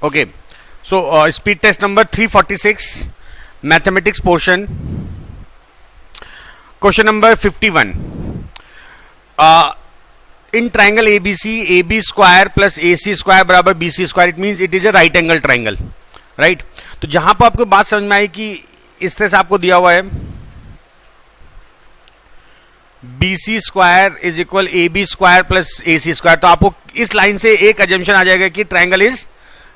Okay, so speed test number 346, mathematics portion, question number 51. In triangle ABC, AB square plus AC square बराबर BC square, it means it is a right angle triangle, right? तो जहां पर आपको बात समझ में आई कि इस तरह से आपको दिया हुआ है BC square is equal AB square plus AC square, तो आपको इस लाइन से एक एजम्पशन आ जाएगा कि ट्राइंगल इज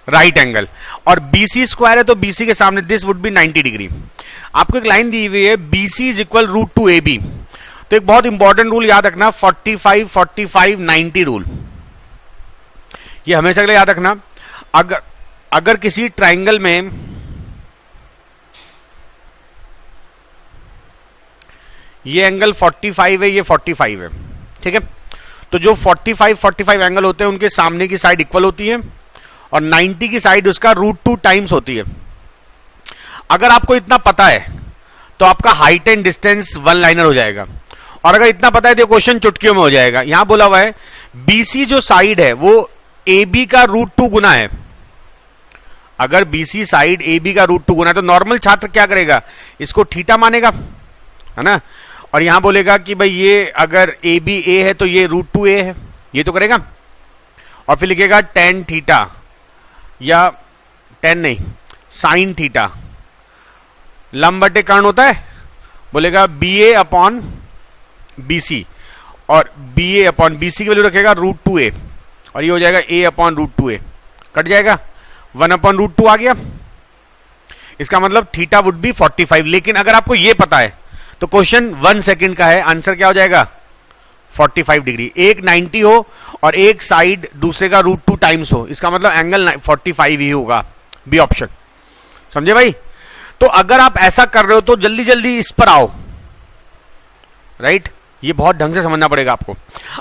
राइट एंगल, और BC स्क्वायर है तो BC के सामने दिस वुड बी 90 डिग्री। आपको एक लाइन दी हुई है BC इज इक्वल √2 AB, तो एक बहुत इंपॉर्टेंट रूल याद रखना 45 45 90 रूल, ये हमेशा के लिए याद रखना। अगर किसी ट्राइंगल में ये एंगल 45 है, ये 45 है, ठीक है, तो जो 45 45 एंगल होते हैं उनके सामने की साइड इक्वल होती है और 90 की साइड उसका √2 टाइम्स होती है। अगर आपको इतना पता है तो आपका height and distance one liner हो जाएगा, और अगर इतना पता है तो क्वेश्चन चुटकियों में हो जाएगा। यहां बोला हुआ है BC जो साइड है वो AB का √2 गुना है। अगर BC साइड AB का √2 गुना है तो नॉर्मल छात्र क्या करेगा, इसको थीटा मानेगा, है ना, और यहां बोलेगा कि भाई ये अगर AB A है तो ये √2A है, ये तो करेगा, और फिर लिखेगा tan थीटा या tan नहीं sin थीटा, लंब बटे कर्ण होता है, बोलेगा BA अपॉन BC, और BA अपॉन BC की वैल्यू रखेगा √2A, और ये हो जाएगा A अपॉन √2A, कट जाएगा 1 अपॉन √2 आ गया। इसका मतलब थीटा वुड बी 45। लेकिन अगर आपको ये पता है तो क्वेश्चन 1 सेकंड का है, आंसर क्या हो जाएगा 45 डिग्री। एक 90 हो और एक साइड दूसरे का √2 टाइम्स हो, इसका मतलब एंगल 45 ही होगा, बी ऑप्शन। समझे भाई? तो अगर आप ऐसा कर रहे हो तो जल्दी जल्दी इस पर आओ, राइट, ये बहुत ढंग से समझना पड़ेगा आपको।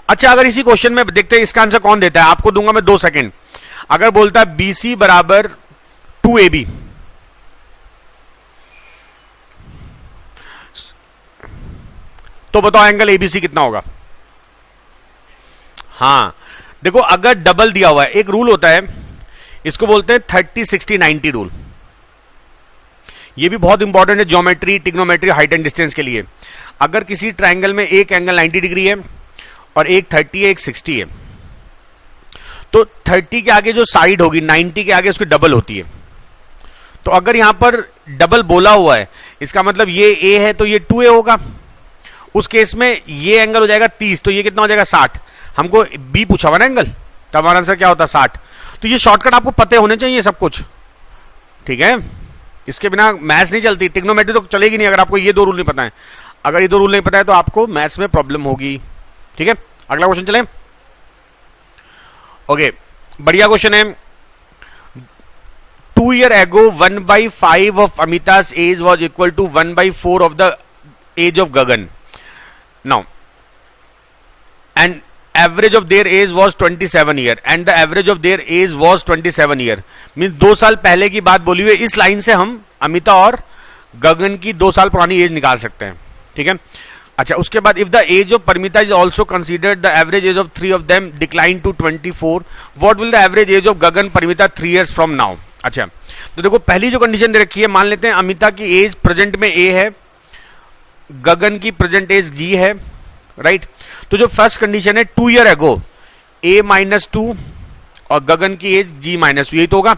अच्छा, अगर इसी क्वेश्चन में देखते हैं इसका आंसर कौन देता है, आपको दूंगा मैं 2 सेकंड। अगर बोलता है BC बराबर 2AB, तो बताओ एंगल ABC कितना होगा। हां देखो, अगर डबल दिया हुआ है, एक रूल होता है इसको बोलते हैं 30 60 90 रूल, ये भी बहुत इंपॉर्टेंट है geometry, trigonometry, height and distance के लिए। अगर किसी ट्राइंगल में एक एंगल 90 डिग्री है और एक 30 है, एक 60 है, तो 30 के आगे जो साइड होगी 90 के आगे उसकी डबल होती है। तो अगर यहां पर डबल बोला हुआ है, इसका मतलब ये A है तो ये 2A होगा। उस केस में ये एंगल हो जाएगा 30, तो ये कितना हो जाएगा 60। हमको B पूछा हुआ ना एंगल, तो हमारा आंसर क्या होता है 60। तो ये शॉर्टकट आपको पते होने चाहिए सब कुछ, ठीक है, इसके बिना मैथ्स नहीं चलती, टिग्नोमेट्री तो चलेगी नहीं अगर आपको ये 2 रूल नहीं पता है। अगर ये 2 रूल नहीं पता है तो आपको मैथ्स में प्रॉब्लम होगी, ठीक है। अगला क्वेश्चन चले। ओके, बढ़िया क्वेश्चन है। 2 years ago 1/5 of Amita's age was equal to 1/4 of the age of Gagan. Now, and average of their age was 27 years, and the average of their age was 27 years. Means 2 साल पहले की बात बोली हुई है। इस line से हम अमिता और गगन की 2 साल पुरानी एज निकाल सकते हैं, ठीक है। अच्छा, उसके बाद इफ द एज ऑफ परिमिता is also considered, the average age of 3 of them decline to 24, what will the average age of Gagan Parimita 3 years from now. अच्छा, तो देखो पहली जो कंडीशन दे रखी है, मान लेते हैं अमिता की एज प्रेजेंट में A है, गगन की प्रेजेंट एज G है, राइट। तो जो फर्स्ट कंडीशन है 2 years ago A -2 और गगन की एज G -2, यही तो होगा।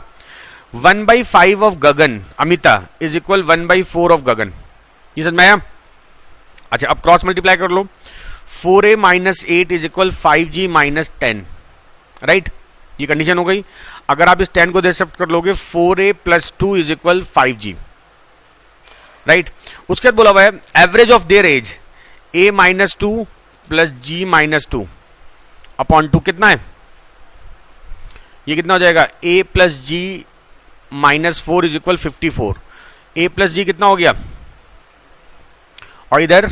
1/5 of Gagan Amita is equal 1/4 of Gagan, ये समझ में आया। अच्छा, अब क्रॉस मल्टीप्लाई कर लो, 4A - 8 is equal 5G - 10, right, ये कंडीशन हो गई। अगर आप इस 10 को शिफ्ट कर लोगे 4A + 2 is equal 5G, right. उसके बाद बोला हुआ है average of their age A -2 + G -2 upon 2 कितना है, ये कितना हो जाएगा A + G -4 is equal 54। A + G कितना हो गया, और इधर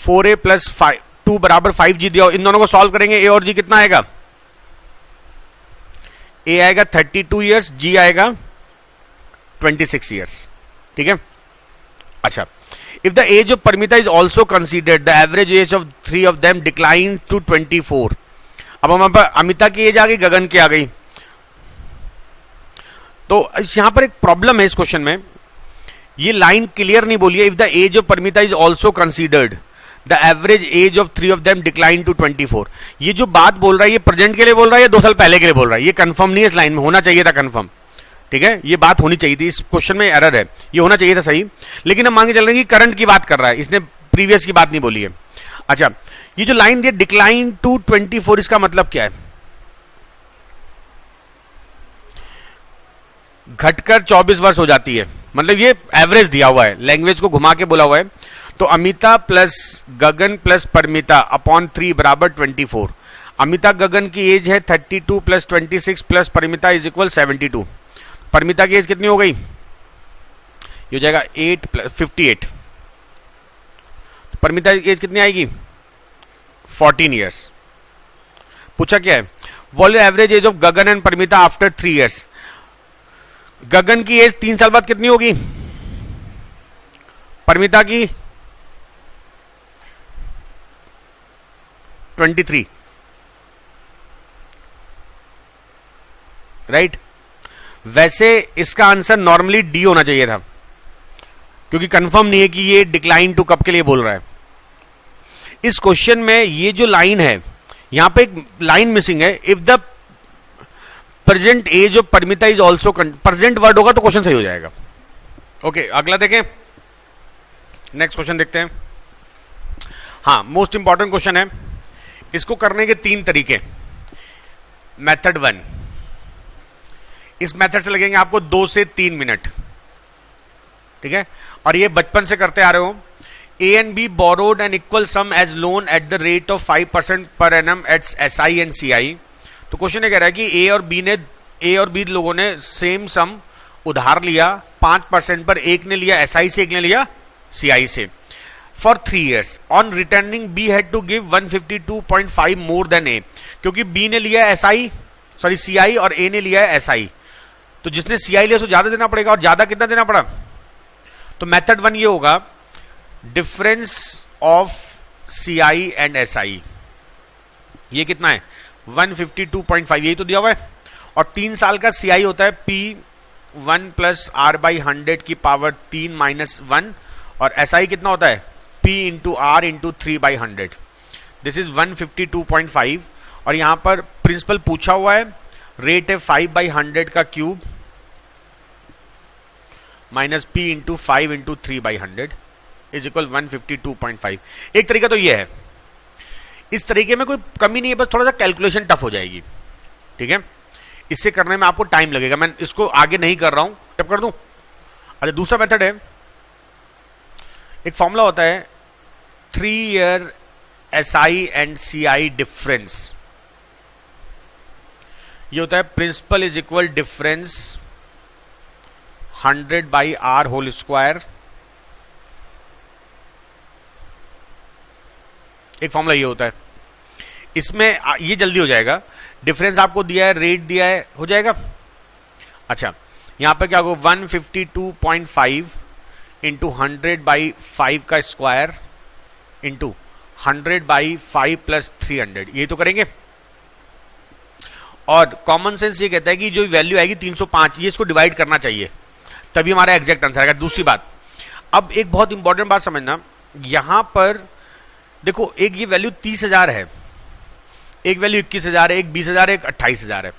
4A + 2 बराबर 5G दिया। इन दोनों को सॉल्व करेंगे, A और G कितना आएगा, A आएगा 32 years, G आएगा 26 years, ठीक है। अच्छा, इफ द एज ऑफ परिमिता is also considered, the average age of 3 of them decline to 24। अब हम अमिता की एज आ गई, गगन की आ गई, तो यहां पर एक प्रॉब्लम है इस क्वेश्चन में, ये लाइन क्लियर नहीं बोली है। इफ द एज ऑफ परिमिता is also considered the average age of 3 of them decline to 24। ये जो बात बोल रहा है ये प्रेजेंट के लिए बोल रहा है या 2 साल पहले के लिए बोल रहा है, ये कंफर्म नहीं है। इस लाइन में होना चाहिए था कंफर्म, ठीक है, ये बात होनी चाहिए थी। इस क्वेश्चन में एरर है, ये होना चाहिए था सही, लेकिन हम मान के चल रहे हैं कि करंट की बात कर रहा है, इसने प्रीवियस की बात नहीं बोली है। अच्छा, ये जो लाइन दी डिक्लाइन टू 24, इसका मतलब क्या है? घटकर 24 वर्ष हो जाती है, मतलब ये एवरेज दिया हुआ है, लैंग्वेज को घुमा के बोला हुआ है। तो अमिता प्लस गगन प्लस परमिता अपॉन 3 बराबर 24। अमिता गगन की एज है 32 plus 26 plus Paramita is equal 72। Paramita की एज कितनी हो गई? ये हो जाएगा 8 प्लस 58। परमिता की एज कितनी आएगी? 14 ईयर्स। पूछा क्या है? Value average age of Gagan and Parimita after 3 years. Gagan की एज 3 साल बाद कितनी होगी? परमिता की 23, राइट? वैसे इसका आंसर नॉर्मली डी होना चाहिए था, क्योंकि कंफर्म नहीं है कि ये डिक्लाइन टू कब के लिए बोल रहा है। इस क्वेश्चन में ये जो लाइन है, यहां पे एक लाइन मिसिंग है। If the present age of Paramita is also, present word होगा तो क्वेश्चन सही हो जाएगा। ओके, अगला देखें, नेक्स्ट क्वेश्चन देखते हैं। हाँ, मोस्ट इंपॉर्टेंट क्वेश्चन है। इसको करने के 3 तरीके। मेथड 1, इस मेथड से लगेंगे आपको 2 से 3 मिनट, ठीक है, और ये बचपन से करते आ रहे हो। A and B borrowed an equal sum as loan at the rate of 5% per annum at SI and CI. तो क्वेश्चन ये कह रहा है कि ए और बी लोगों ने सेम सम उधार लिया 5% पर, एक ने लिया एसआई से, एक ने लिया सीआई से, for 3 years. On returning B had to give 152.5 more than A, क्योंकि बी ने लिया एसआई, सॉरी सीआई, और ए ने लिया एसआई, तो जिसने सीआई लिया उसको ज्यादा देना पड़ेगा। और ज्यादा कितना देना पड़ा? तो मेथड 1 ये होगा, difference of CI and SI, ये कितना है? 152.5, यही तो दिया हुआ है। और 3 साल का सीआई होता है P1 प्लस R बाई 100 की पावर 3 माइनस 1, और एसआई कितना होता है? P into R into 3 by 100। This is 152.5। और यहां पर प्रिंसिपल पूछा हुआ है, रेट है 5 बाई 100 का cube minus P into 5 into 3 by 100 is equal 152.5। एक तरीका तो ये है। इस तरीके में कोई कमी नहीं है, बस थोड़ा सा कैलकुलेशन टफ हो जाएगी, ठीक है, इससे करने में आपको टाइम लगेगा। मैं इसको आगे नहीं कर रहा हूं, टप कर दूं। अच्छा, दूसरा मेथड है, एक फॉर्मूला होता है 3 year SI and CI difference. ये होता है principal is equal difference 100 by R whole square. एक फॉर्मूला ये होता है, इसमें ये जल्दी हो जाएगा। डिफरेंस आपको दिया है, रेट दिया है, हो जाएगा। अच्छा, यहां पर क्या होगा? 152.5 इंटू 100 बाई 5 का स्क्वायर इंटू 100 बाई 5 प्लस 300, ये तो करेंगे। और कॉमन सेंस ये कहता है कि जो वैल्यू आएगी 305, ये इसको डिवाइड करना चाहिए, तभी हमारा एग्जैक्ट आंसर आएगा। दूसरी बात, अब एक बहुत इंपॉर्टेंट बात समझना, यहां पर देखो, एक ये वैल्यू 30,000 है, एक वैल्यू 21,000 है, एक 20,000 है, एक 28,000 है।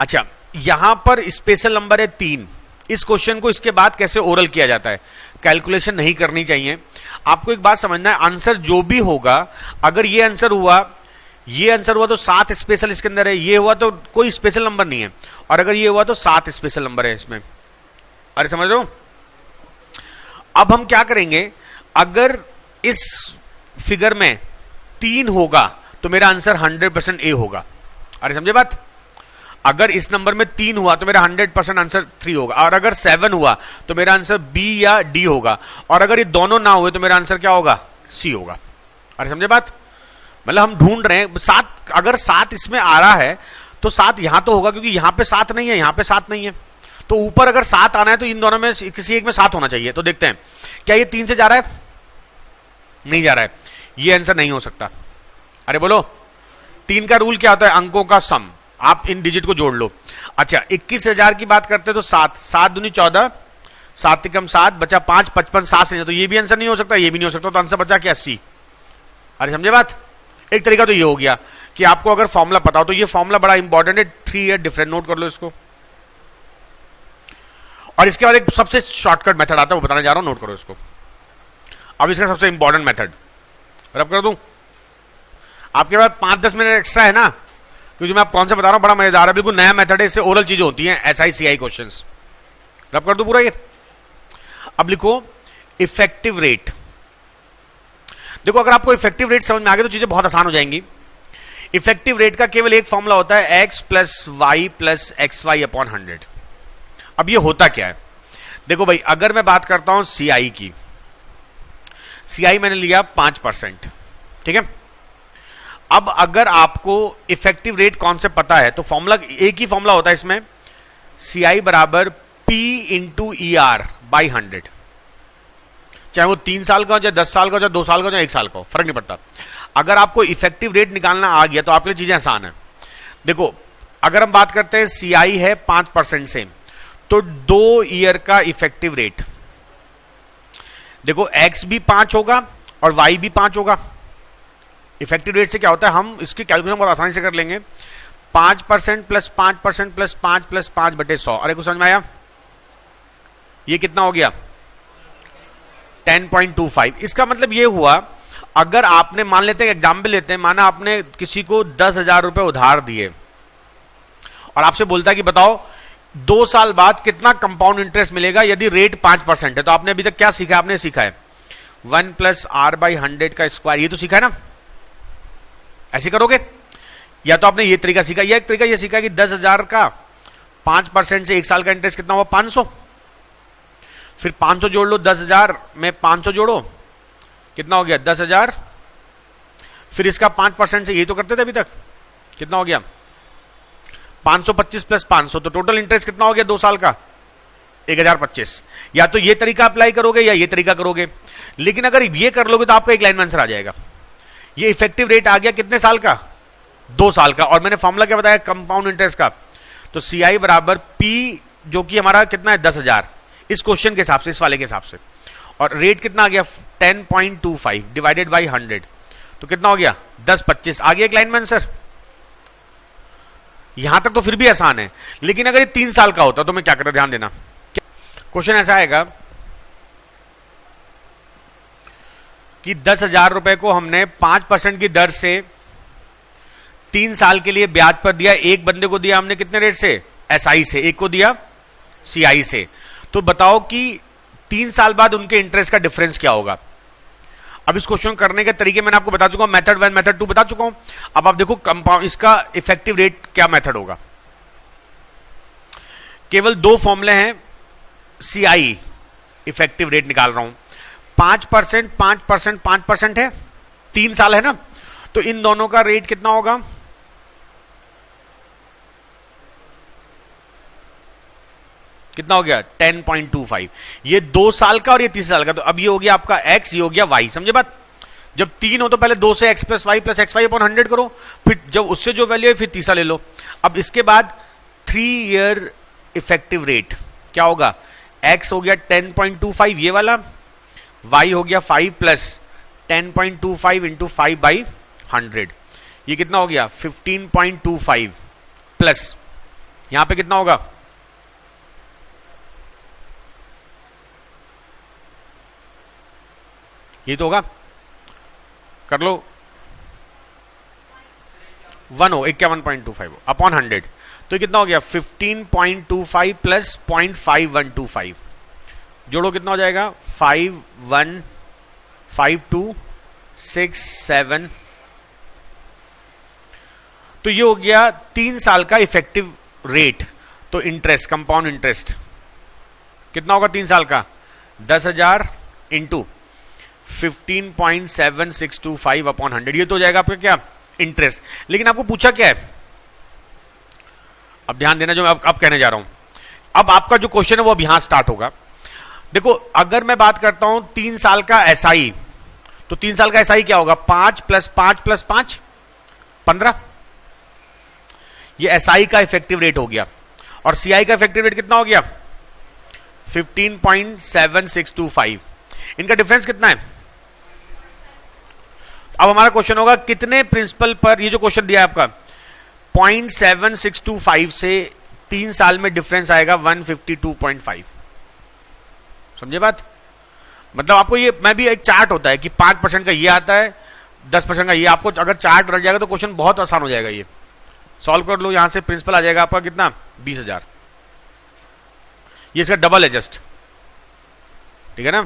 अच्छा, यहां पर स्पेशल नंबर है 3। इस क्वेश्चन को इसके बाद कैसे ओरल किया जाता है, कैलकुलेशन नहीं करनी चाहिए। आपको एक बात समझना है, आंसर जो भी होगा, अगर ये आंसर हुआ, ये आंसर हुआ तो 7 स्पेशल इसके अंदर है, ये हुआ तो कोई स्पेशल नंबर नहीं है, और अगर ये हुआ तो 7 स्पेशल नंबर है इसमें। अरे समझ रहे हो? अब हम क्या करेंगे, अगर इस फिगर में 3 होगा तो मेरा आंसर 100% ए होगा। अरे समझे बात? अगर इस नंबर में 3 हुआ तो मेरा 100% आंसर 3 होगा, और अगर 7 हुआ तो मेरा आंसर बी या डी होगा, और अगर ये दोनों ना हुए तो मेरा आंसर क्या होगा? सी होगा। अरे समझे बात? मतलब हम ढूंढ रहे हैं 7, अगर 7 इसमें आ रहा है तो 7 यहां तो होगा, क्योंकि यहां पे 7 नहीं है, यहां पे 7 नहीं है, तो ऊपर अगर 7 आना है तो इन दोनों में किसी एक में 7 होना चाहिए। तो देखते हैं, क्या ये 3 से जा रहा है? नहीं जा रहा है, ये आंसर नहीं हो सकता। अरे बोलो, 3 का रूल क्या होता है? अंकों का सम, आप इन डिजिट को जोड़ लो। अच्छा 21,000 की बात करते हैं तो 7 7 दूनी 14, 7 कम 7 बचा 5, 55 7 से, तो ये भी आंसर नहीं हो सकता, ये भी नहीं हो सकता, तो आंसर बचा क्या 80। अरे समझे बात। एक तरीका तो ये हो गया कि आपको अगर फॉर्मूला पता हो, तो ये फॉर्मूला बड़ा इंपॉर्टेंट है, 3 ईयर डिफरेंट, नोट कर लो इसको। और इसके बाद एक सबसे शॉर्टकट मेथड आता है, वो बताने जा रहा हूं, नोट करो इसको। अब इसका सबसे इंपॉर्टेंट मेथड रब कर दूं, आपके पास 5-10 मिनट एक्स्ट्रा है ना, क्योंकि मैं आप कौन सा बता रहा हूं, बड़ा मजेदार है, बिल्कुल नया मेथड है, इससे ओरल चीजें होती हैं, SI CI क्वेश्चंस। रब कर दूं पूरा ये। अब लिखो इफेक्टिव रेट। देखो अगर आपको इफेक्टिव रेट समझ में आ गया तो चीजें बहुत आसान हो जाएंगी। इफेक्टिव रेट का केवल एक फॉर्मूला होता है, x plus y plus XY upon 100। अब ये होता क्या है, देखो भाई, अगर मैं बात करता हूं CI की, CI मैंने लिया 5%, ठीक है। अब अगर आपको इफेक्टिव रेट कौन से पता है, तो फॉर्मूला एक ही फॉर्मूला होता है इसमें, CI बराबर P इंटू ER बाई 100, चाहे वो 3 साल का हो, चाहे 10 साल का हो, चाहे 2 साल का हो, चाहे 1 साल का हो, फर्क नहीं पड़ता। अगर आपको इफेक्टिव रेट निकालना आ गया तो आपके लिए चीजें आसान है। देखो अगर हम बात करते हैं CI है 5% से, तो 2 ईयर का इफेक्टिव रेट, देखो X भी 5 होगा और Y भी 5 होगा। इफेक्टिव रेट से क्या होता है, हम इसकी कैलकुलेशन बहुत आसानी से कर लेंगे, 5% प्लस 5% प्लस 5 प्लस 5 बटे 100। अरे कुछ समझ में आया, ये कितना हो गया 10.25। इसका मतलब ये हुआ, अगर आपने मान लेते हैं, एग्जाम्पल लेते हैं, माना आपने किसी को 10,000 रुपए उधार दिए और आपसे बोलता है कि बताओ 2 साल बाद कितना कंपाउंड इंटरेस्ट मिलेगा यदि रेट 5% है। तो आपने अभी तक क्या सीखा, आपने सीखा है 1 प्लस R बाई 100 का स्क्वायर, ये तो सीखा है ना, ऐसे करोगे। या तो आपने ये तरीका सीखा, या एक तरीका ये सीखा कि 10,000 का 5% से 1 साल का इंटरेस्ट कितना हुआ 500, फिर 500 जोड़ लो, 10,000 में 500 जोड़ो, कितना हो गया 10,000, फिर इसका 5% से, यही तो करते थे अभी तक, कितना हो गया 525 प्लस 500, तो टोटल इंटरेस्ट कितना हो गया 2 साल का 1025। या तो ये तरीका अप्लाई करोगे या ये तरीका करोगे, लेकिन अगर ये कर लोगे तो आपका एक लाइन में आंसर आ जाएगा। ये इफेक्टिव रेट आ गया कितने साल का, 2 साल का, और मैंने फॉर्मूला क्या बताया कंपाउंड इंटरेस्ट का, तो CI बराबर P जो कि हमारा कितना है 10,000 इस क्वेश्चन के हिसाब से, इस वाले के हिसाब से, और रेट कितना आ गया 10.25 डिवाइडेड बाई 100, तो कितना हो गया 10.25, आ गया एक लाइन में आंसर। यहां तक तो फिर भी आसान है, लेकिन अगर ये 3 साल का होता तो मैं क्या करता, ध्यान देना, क्वेश्चन ऐसा आएगा कि 10,000 रुपए को हमने 5% की दर से 3 साल के लिए ब्याज पर दिया, एक बंदे को दिया हमने कितने रेट से, SI से, एक को दिया CI से। तो बताओ कि 3 साल बाद उनके इंटरेस्ट का डिफरेंस क्या होगा। अब इस क्वेश्चन करने के तरीके मैंने आपको बता चुका हूं, मेथड 1 मेथड 2 बता चुका हूं। अब आप देखो कंपाउंड इसका इफेक्टिव रेट क्या मेथड होगा। केवल 2 फॉर्मूले हैं, CI इफेक्टिव रेट निकाल रहा हूं, 5%, 5%, 5% है, 3 साल है ना, तो इन दोनों का रेट कितना होगा, कितना हो गया 10.25। ये 2 साल का और ये 3 साल का, तो अब ये हो गया आपका X, ये हो गया Y, समझे बात। जब 3 हो तो पहले 2 से X plus y plus XY upon 100 करो, फिर जब उससे जो वैल्यू है फिर तीसरा ले लो। अब इसके बाद 3 ईयर इफेक्टिव रेट क्या होगा, X हो गया 10.25 ये वाला, Y हो गया 5 प्लस 10.25 इंटू 5 बाई 100, ये कितना हो गया 15.25 प्लस यहां पे कितना होगा, ये तो होगा, कर लो 1 हो 51.25 अपॉन 100, तो कितना हो गया 15.25 प्लस 0.5125, जोड़ो कितना हो जाएगा 515267, तो ये हो गया 3 साल का इफेक्टिव रेट। तो इंटरेस्ट, कंपाउंड इंटरेस्ट कितना होगा 3 साल का, 10,000 इंटू 15.7625 अपॉन 100, ये तो हो जाएगा आपका क्या इंटरेस्ट। लेकिन आपको पूछा क्या है, अब ध्यान देना जो मैं अब कहने जा रहा हूं। अब आपका जो क्वेश्चन है वो अब यहां स्टार्ट होगा। देखो अगर मैं बात करता हूं 3 साल का SI, तो 3 साल का SI क्या होगा, 5 प्लस 5 प्लस 5 15, ये SI का इफेक्टिव रेट हो गया। और सीआई का इफेक्टिव रेट कितना हो गया 15.7625। इनका डिफरेंस कितना है? अब हमारा क्वेश्चन होगा कितने प्रिंसिपल पर, ये जो क्वेश्चन दिया है आपका 0.7625 से 3 साल में डिफरेंस आएगा 152.5। समझे बात? मतलब आपको ये, मैं भी, एक चार्ट होता है कि 5% का ये आता है, 10% का ये, आपको अगर चार्ट रख जाएगा तो क्वेश्चन बहुत आसान हो जाएगा। ये सॉल्व कर लो, यहां से प्रिंसिपल आ जाएगा आपका कितना 20,000, ये इसका डबल है जस्ट, ठीक है ना।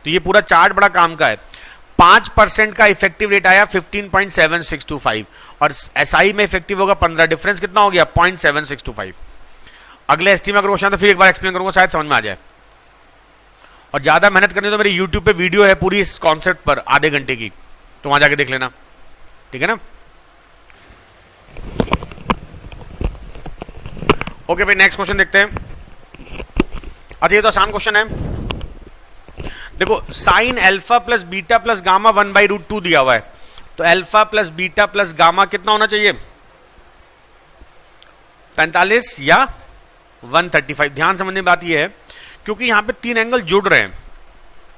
तो ये पूरा चार्ट बड़ा काम का है। 5% का इफेक्टिव रेट आया 15.7625 और एसआई में इफेक्टिव होगा 15, डिफरेंस कितना हो गया 0.7625। अगले एसटी में अगर क्वेश्चन तो फिर एक बार एक्सप्लेन करूंगा, शायद समझ में आ जाए। और ज्यादा मेहनत करनी तो मेरे यूट्यूब पे वीडियो है पूरी इस कॉन्सेप्ट पर आधे घंटे की, तो वहां जाके देख लेना, ठीक है ना। ओके भाई, नेक्स्ट क्वेश्चन देखते हैं। अच्छा ये तो आसान क्वेश्चन है। देखो sine alpha plus beta plus gamma 1/√2 दिया हुआ है, तो alpha plus beta plus gamma कितना होना चाहिए 45 या 135। ध्यान समझने की बात यह है क्योंकि यहां पे 3 एंगल जुड़ रहे हैं,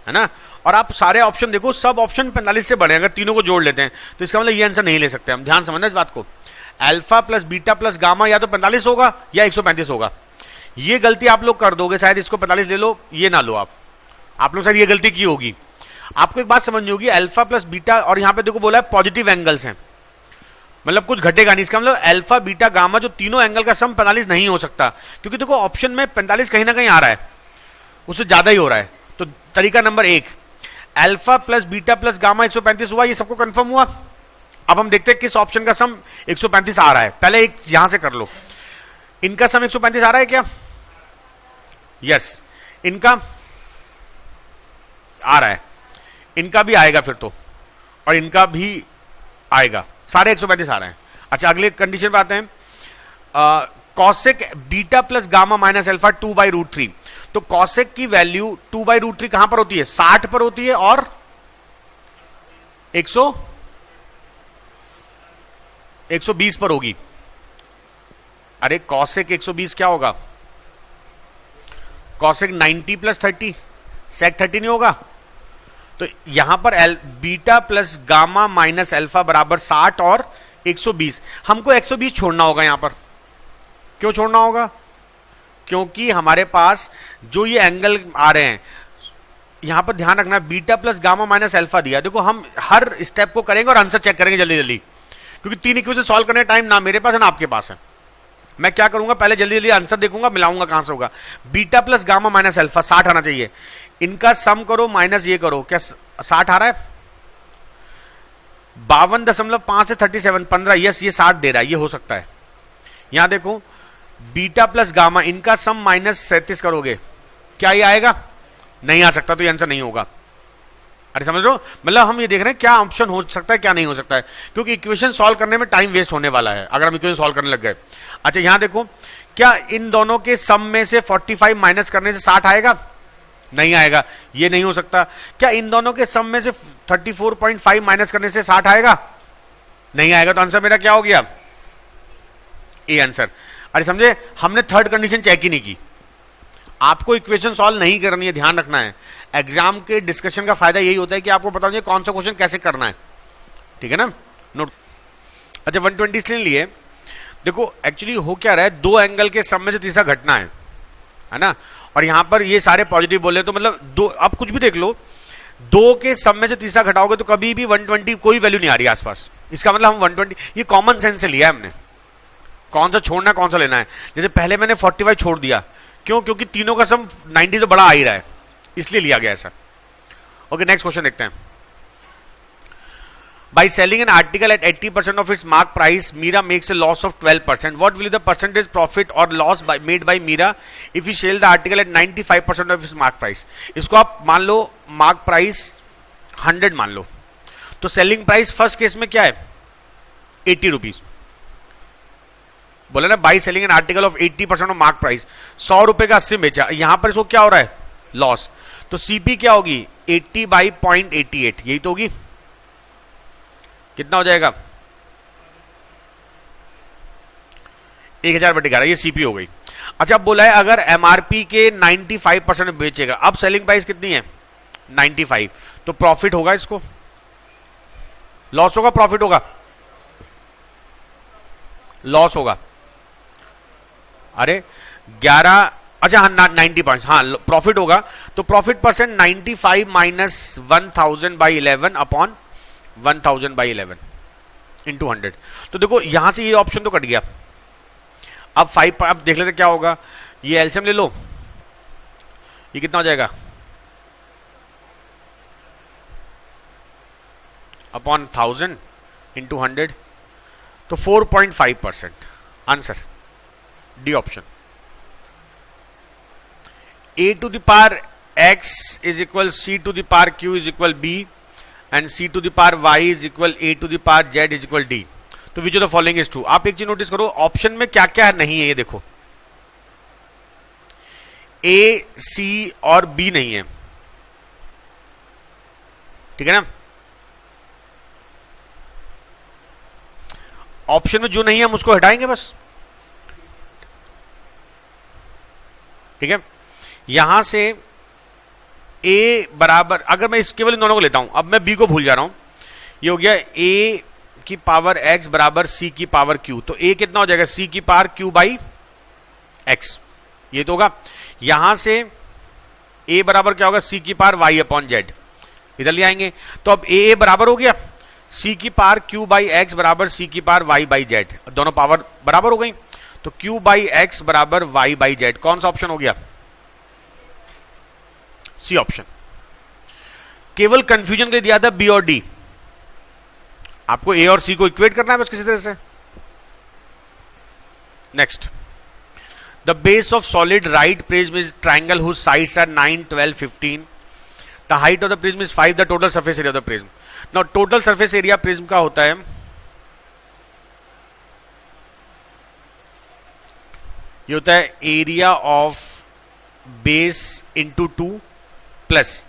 है ना, और आप सारे ऑप्शन देखो, सब ऑप्शन 45 से बड़े हैं। अगर तीनों को जोड़ लेते हैं तो इसका मतलब ये आंसर नहीं ले सकते हम। ध्यान समझना इस बात को, alpha plus beta plus gamma या तो 45 होगा या 135 होगा। ये गलती आप लोग कर दोगे, शायद इसको 45 ले लो, ये ना लो आप लोग शायद ये गलती की होगी। आपको एक बात समझनी होगी, अल्फा प्लस बीटा, और यहां पे देखो बोला है पॉजिटिव एंगल्स हैं, मतलब कुछ घटेगा नहीं। इसका मतलब अल्फा बीटा गामा जो तीनों एंगल का सम 45 नहीं हो सकता, क्योंकि देखो ऑप्शन में 45 कहीं ना कहीं आ रहा है, उससे ज्यादा ही हो रहा है। तो तरीका number 1, alpha plus beta plus gamma 135 हुआ, ये सबको कंफर्म हुआ। अब हम देखते हैं किस ऑप्शन का सम 135 आ रहा है। पहले एक यहां से कर लो, इनका सम 135 आ रहा है क्या? यस, इनका आ रहा है, इनका भी आएगा फिर तो, और इनका भी आएगा, सारे 135 आ रहे हैं। अच्छा अगले कंडीशन पे आते हैं, cosec beta plus gamma minus alpha 2/√3। तो कॉसेक की वैल्यू 2/√3 कहां पर होती है? 60 पर होती है और 120 पर होगी। अरे कॉसेक 120 क्या होगा? कॉसेक 90 प्लस 30, सेक 30 नहीं होगा। तो यहां पर beta plus gamma minus alpha बराबर 60 और 120। हमको 120 छोड़ना होगा यहां पर। क्यों छोड़ना होगा? क्योंकि हमारे पास जो ये एंगल आ रहे हैं, यहां पर ध्यान रखना, beta plus gamma minus alpha दिया। देखो हम हर स्टेप को करेंगे और आंसर चेक करेंगे जल्दी जल्दी, क्योंकि 3 इक्वेशन सॉल्व करने टाइम ना मेरे पास है ना आपके पास है। मैं क्या करूंगा, पहले जल्दी जल्दी आंसर देखूंगा, मिलाऊंगा कहां से होगा। Beta plus gamma minus alpha 60 आना चाहिए, इनका सम करो माइनस ये करो, क्या 60 आ रहा है? 52.5 से 37, 15, यस ये 60 दे रहा है, ये हो सकता है। यहां देखो बीटा प्लस गामा, इनका सम माइनस 37 करोगे, क्या ये आएगा? नहीं आ सकता, तो ये आंसर नहीं होगा। अरे समझ लो, मतलब हम ये देख रहे हैं क्या ऑप्शन हो सकता है क्या नहीं हो सकता है, क्योंकि इक्वेशन सॉल्व करने में टाइम वेस्ट होने वाला है अगर हम इक्वेशन सॉल्व करने लग गए। अच्छा यहां देखो, क्या इन दोनों के सम में से 45 माइनस करने से 60 आएगा? नहीं आएगा, ये नहीं हो सकता। क्या इन दोनों के सम में से 34.5 माइनस करने से 60 आएगा? नहीं आएगा। तो आंसर मेरा क्या हो गया? A answer. अरे समझे, हमने थर्ड कंडीशन चेक ही नहीं की। आपको इक्वेशन सॉल्व नहीं करनी है, ध्यान रखना है। एग्जाम के डिस्कशन का फायदा यही होता है कि आपको पता होगा कौन सा क्वेश्चन कैसे करना है, ठीक है ना। नोट। अच्छा 120 इसलिए लिए, देखो एक्चुअली हो क्या रहा है, दो एंगल के सम में से तीसरा घटना है ना, और यहां पर ये सारे पॉजिटिव बोले, तो मतलब दो, आप कुछ भी देख लो, दो के सम में से तीसरा घटाओगे तो कभी भी 120 कोई वैल्यू नहीं आ रही आसपास। इसका मतलब हम 120, ये कॉमन सेंस से लिया है हमने, कौन सा छोड़ना कौन सा लेना है। जैसे पहले मैंने 45 छोड़ दिया, क्यों? क्योंकि तीनों का सम 90 तो बड़ा आ ही रहा है, इसलिए लिया गया ऐसा। ओके नेक्स्ट क्वेश्चन देखते हैं। By selling an article at 80% of its mark price, Mira makes a loss of 12%. What will be the percentage profit or loss made by Mira if we sell the article at 95% of its mark price? इसको आप मान लो mark price 100 मान लो, तो selling price first case में क्या है? 80 rupees. बोला ना, by selling an article of 80% of mark price, 100 रुपए का 80 बेचा, यहां पर इसको क्या हो रहा है? लॉस। तो सीपी क्या होगी? 80/0.88, यही तो होगी। कितना हो जाएगा? 1000/11 ये सीपी हो गई। अच्छा अब बोला है अगर एमआरपी के 95% में बेचेगा, अब सेलिंग प्राइस कितनी है 95, तो प्रॉफिट होगा, इसको लॉस होगा प्रॉफिट होगा, लॉस होगा। अरे 11, अच्छा हाँ 90 हाँ प्रॉफिट होगा, तो profit percent 95 minus 1000/11 upon 1000/11 into 100। तो देखो यहां से ये ऑप्शन तो कट गया। अब 5, अब देख लेते क्या होगा, ये एलसीएम ले लो, ये कितना हो जाएगा अपॉन 1000 इंटू 100, तो 4.5%। Answer D option. a to the power x is equal c to the power q is equal b and c to the power y is equal a to the power z is equal d। तो which of the following is true. आप एक चीज notice करो, option में क्या क्या नहीं है, ये देखो ए सी और बी नहीं है, ठीक है ना। ऑप्शन में जो नहीं है हम उसको हटाएंगे बस, ठीक है। यहां से a बराबर, अगर मैं इस केवल इन दोनों को लेता हूं, अब मैं b को भूल जा रहा हूं, ये हो गया a की पावर x बराबर c की पावर q, तो a कितना हो जाएगा c की पावर q बाई x, ये तो होगा। यहां से a बराबर क्या होगा c की पावर y अपॉन z, इधर ले आएंगे, तो अब a बराबर हो गया c की पावर q बाई x बराबर c की पावर y बाई z, दोनों पावर बराबर हो गई, तो q बाई x बराबर y बाई z। कौन सा ऑप्शन हो गया, सी ऑप्शन। केवल कंफ्यूजन के लिए दिया था बी और डी, आपको ए और सी को इक्वेट करना है बस किसी तरह से। Next, the base of solid right prism is triangle whose sides are 9, 12, 15। The height of the prism is 5, the total surface area of the prism. Now total surface area prism का होता है, ये होता है area of base into 2 plus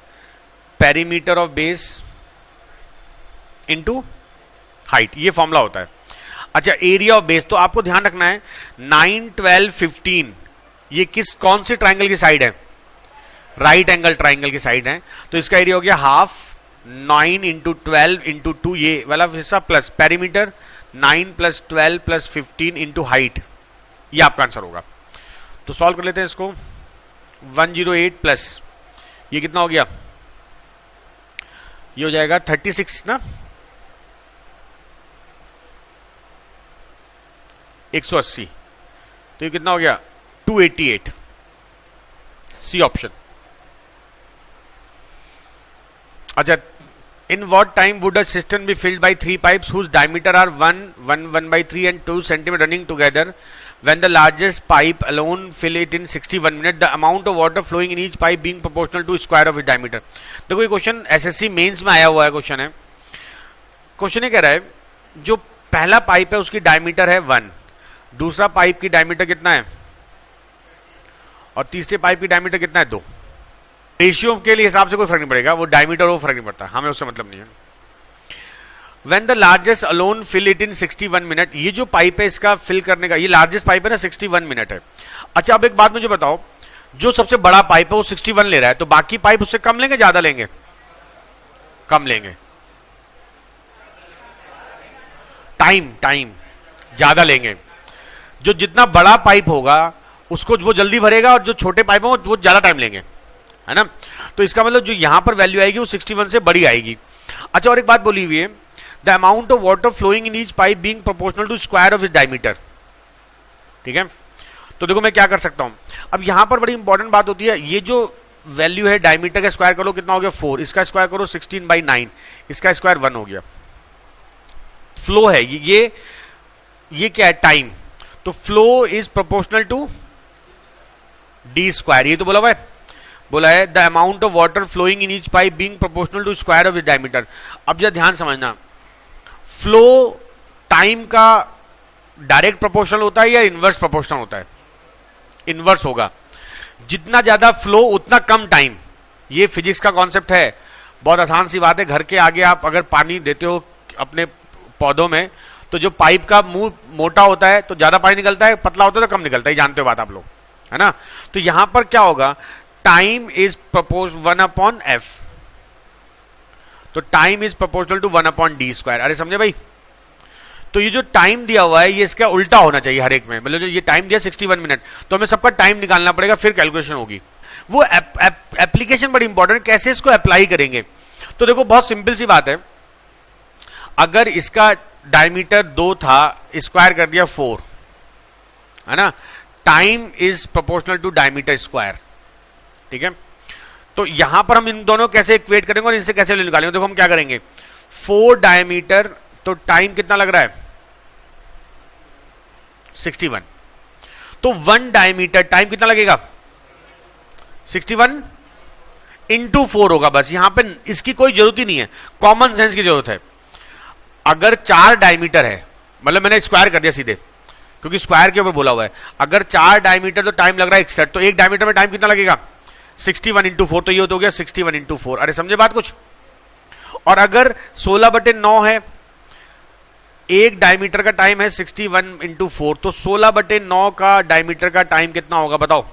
perimeter of base into height, ये formula होता है। अच्छा एरिया ऑफ बेस, तो आपको ध्यान रखना है 9, 12, 15 ये किस कौन से ट्राइंगल की साइड है, राइट एंगल ट्राइंगल की साइड है, तो इसका एरिया हो गया हाफ 9 इंटू 12 इंटू 2 ये वाला हिस्सा plus perimeter 9 plus 12 plus 15 into height, ये आपका आंसर होगा। तो सॉल्व कर लेते हैं इसको, 108 प्लस ये कितना हो गया, ये हो जाएगा 36 ना, 180, तो ये कितना हो गया 288, सी ऑप्शन। अच्छा, in what time would a system be filled by 3 pipes whose diameter are 1, 1/3 and 2 cm running together. When the largest pipe alone fill it in 61 minutes, the amount of water flowing in each pipe being proportional to square of its diameter। देखो ये question SSC mains में आया हुआ है question है। Question ये कह रहा है जो पहला पाइप है उसकी डायमीटर है 1, दूसरा पाइप की डायमीटर कितना है और तीसरे पाइप की डायमीटर कितना है 2। रेशियो के लिए हिसाब से कोई फर्क नहीं पड़ेगा, वो डायमीटर वो फर्क नहीं पड़ता, हमें उससे मतलब नहीं है। When the largest alone fill it in 61 minute, ये जो पाइप है इसका फिल करने का, ये लार्जेस्ट पाइप है ना 61 मिनट है। अच्छा अब एक बात मुझे बताओ, जो सबसे बड़ा पाइप है वो 61 ले रहा है, तो बाकी पाइप उससे कम लेंगे ज्यादा लेंगे, कम लेंगे, टाइम ज्यादा लेंगे। जो जितना बड़ा पाइप होगा उसको वो जल्दी भरेगा और जो छोटे पाइप हो वो ज्यादा टाइम लेंगे, है ना। तो इसका मतलब जो यहां पर वैल्यू आएगी वो 61 से बड़ी आएगी। अच्छा और एक बात बोली हुई है, the amount of water flowing in each pipe being proportional to square of its diameter, ठीक है। तो देखो मैं क्या कर सकता हूं, अब यहां पर बड़ी इंपॉर्टेंट बात होती है, ये जो वैल्यू है डायमीटर का स्क्वायर करो कितना हो गया 4, इसका स्क्वायर करो 16/9, इसका स्क्वायर 1 हो गया। फ्लो है ये क्या है टाइम, तो flow is proportional to D square, ये तो बोला है the amount of water flowing in each pipe being proportional to square of its diameter. अब जरा ध्यान समझना, फ्लो टाइम का डायरेक्ट प्रोपोर्शनल होता है या इनवर्स प्रोपोर्शनल होता है, इनवर्स होगा। जितना ज्यादा फ्लो उतना कम टाइम, ये फिजिक्स का कॉन्सेप्ट है, बहुत आसान सी बात है। घर के आगे आप अगर पानी देते हो अपने पौधों में तो जो पाइप का मुंह मोटा होता है तो ज्यादा पानी निकलता है, पतला होता है तो कम निकलता है, जानते हो बात आप लोग, है ना। तो यहां पर क्या होगा, टाइम इज प्रपोज 1/f, तो time is proportional to 1/d²। अरे समझे भाई। तो ये जो टाइम दिया हुआ है ये इसका उल्टा होना चाहिए हर एक में, मतलब जो ये टाइम दिया 61 मिनट, तो हमें सबका टाइम निकालना पड़ेगा, फिर कैलकुलेशन होगी। वो एप्लीकेशन बड़ी इंपॉर्टेंट, कैसे इसको अप्लाई करेंगे। तो देखो बहुत सिंपल सी बात है, अगर इसका डायमीटर 2 था, स्क्वायर कर दिया 4, है ना, time is proportional to diameter square, ठीक है। तो यहां पर हम इन दोनों कैसे इक्वेट करेंगे और इनसे कैसे निकालेंगे। देखो हम क्या करेंगे, 4 डायमीटर, तो टाइम कितना लग रहा है 61, तो 1 डायमीटर टाइम कितना लगेगा 61 इंटू 4 होगा। बस यहां पे इसकी कोई जरूरत ही नहीं है, कॉमन सेंस की जरूरत है। अगर 4 डायमीटर है, मतलब मैंने स्क्वायर कर दिया सीधे क्योंकि स्क्वायर के ऊपर बोला हुआ है, अगर 4 डायमीटर तो टाइम लग रहा है 61, तो एक डायमीटर में टाइम कितना लगेगा 61 इंटू 4, तो ये हो गया 61 इंटू 4। अरे समझे बात कुछ। और अगर 16/9 है, एक डायमीटर का टाइम है 61 इंटू 4, तो 16/9 का डायमीटर का टाइम कितना होगा बताओ।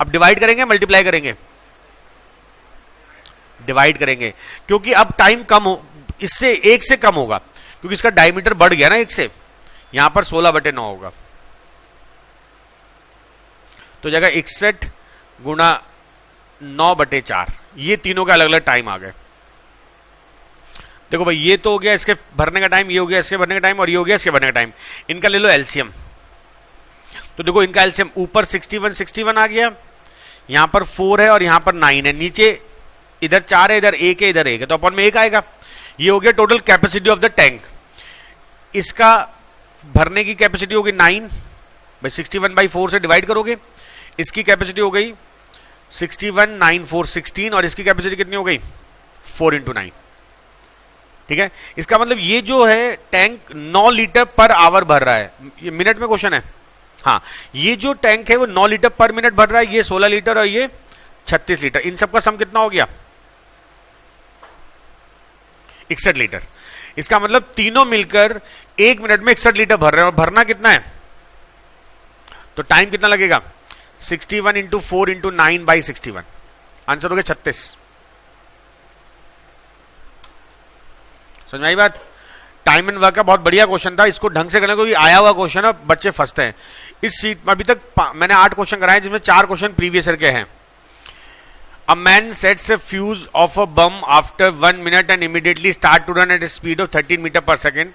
अब डिवाइड करेंगे मल्टीप्लाई करेंगे, डिवाइड करेंगे, क्योंकि अब टाइम कम हो, इससे 1 से कम होगा क्योंकि इसका डायमीटर बढ़ गया ना 1 से, यहां पर 16/9 होगा, तो जगह 61 गुणा 9/4, ये तीनों का अलग अलग टाइम आ गए। देखो भाई ये तो हो गया इसके भरने का टाइम, ये हो गया इसके भरने का टाइम, और ये हो गया इसके भरने का टाइम। इनका ले लो एलसीएम, तो देखो इनका एलसीएम ऊपर 61 आ गया, यहां पर 4 है और यहां पर 9 है, नीचे इधर 4 है, इधर 1 है, इधर 1 है, तो अपन में 1 आएगा। ये हो गया total capacity of the tank. इसका भरने की कैपेसिटी होगी 9 भाई, 61/4 से डिवाइड करोगे, इसकी कैपेसिटी हो गई 61, 9, 4, 16, और इसकी कैपेसिटी कितनी हो गई 4 इंटू 9, ठीक है। इसका मतलब ये जो है टैंक 9 लीटर पर आवर भर रहा है। ये मिनट में क्वेश्चन है, हाँ, ये जो टैंक है वो 9 लीटर पर मिनट भर रहा है, ये 16 लीटर और ये 36 लीटर, इन सबका सम कितना हो गया 61 लीटर। इसका मतलब तीनों मिलकर 1 मिनट में 61 लीटर भर रहे हैं, और भरना कितना है, तो टाइम कितना लगेगा 61 इंटू 4 इंटू 9/61, आंसर हो गया 36। समझ में आई बात। टाइम एंड वर्क का बहुत बढ़िया क्वेश्चन था, इसको ढंग से करने को भी आया हुआ क्वेश्चन है, बच्चे फंसते हैं। इस सीट में अभी तक मैंने 8 क्वेश्चन कराए जिसमें 4 क्वेश्चन प्रीवियस ईयर के हैं। A man sets a fuse of a bomb after 1 minute and immediately start to run at a speed of 13 meter per second.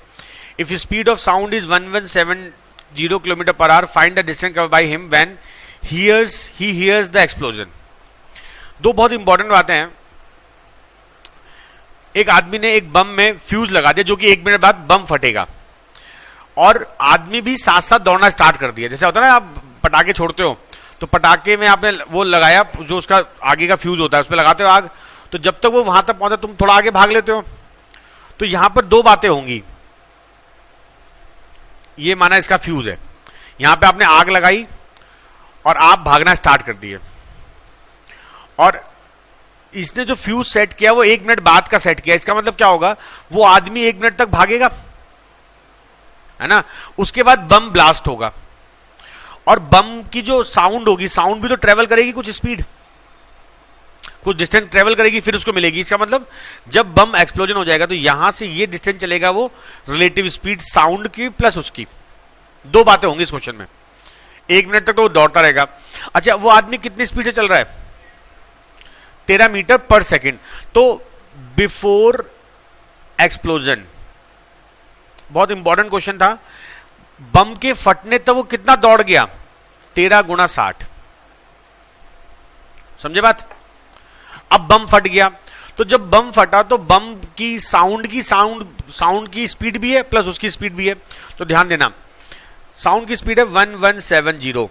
If his speed of sound is 1170 km per hour, find the distance covered by him when he hears the explosion. दो बहुत important बातें हैं। एक आदमी ने एक बम में fuse लगा दिया जो कि 1 मिनट बाद बम फटेगा, और आदमी भी साथ साथ दौड़ना स्टार्ट कर दिया। जैसे होता है ना, आप पटाखे छोड़ते हो तो पटाखे में आपने वो लगाया जो उसका आगे का फ्यूज होता है, उस पर लगाते हो आग, तो जब तक वो वहां तक पहुंचा तुम थोड़ा आगे भाग लेते हो। तो यहां पर 2 बातें होंगी, ये माना इसका फ्यूज है, यहां पे आपने आग लगाई और आप भागना स्टार्ट कर दिए, और इसने जो फ्यूज सेट किया वो 1 मिनट बाद का सेट किया। इसका मतलब क्या होगा, वो आदमी 1 मिनट तक भागेगा, है ना, उसके बाद बम ब्लास्ट होगा, और बम की जो साउंड होगी, साउंड भी तो ट्रेवल करेगी कुछ स्पीड, कुछ डिस्टेंस ट्रेवल करेगी, फिर उसको मिलेगी। इसका मतलब जब बम एक्सप्लोजन हो जाएगा तो यहां से ये डिस्टेंस चलेगा वो रिलेटिव स्पीड साउंड की प्लस उसकी। 2 बातें होंगी इस क्वेश्चन में। 1 मिनट तक तो वो दौड़ता रहेगा। अच्छा, वो आदमी कितनी स्पीड से चल रहा है 13 मीटर पर सेकेंड। तो बिफोर एक्सप्लोजन, बहुत इंपॉर्टेंट क्वेश्चन था, बम के फटने तक वो कितना दौड़ गया 13 गुणा 60। समझे बात। अब बम फट गया, तो जब बम फटा तो बम की साउंड की स्पीड भी है प्लस उसकी स्पीड भी है। तो ध्यान देना, साउंड की स्पीड है 1170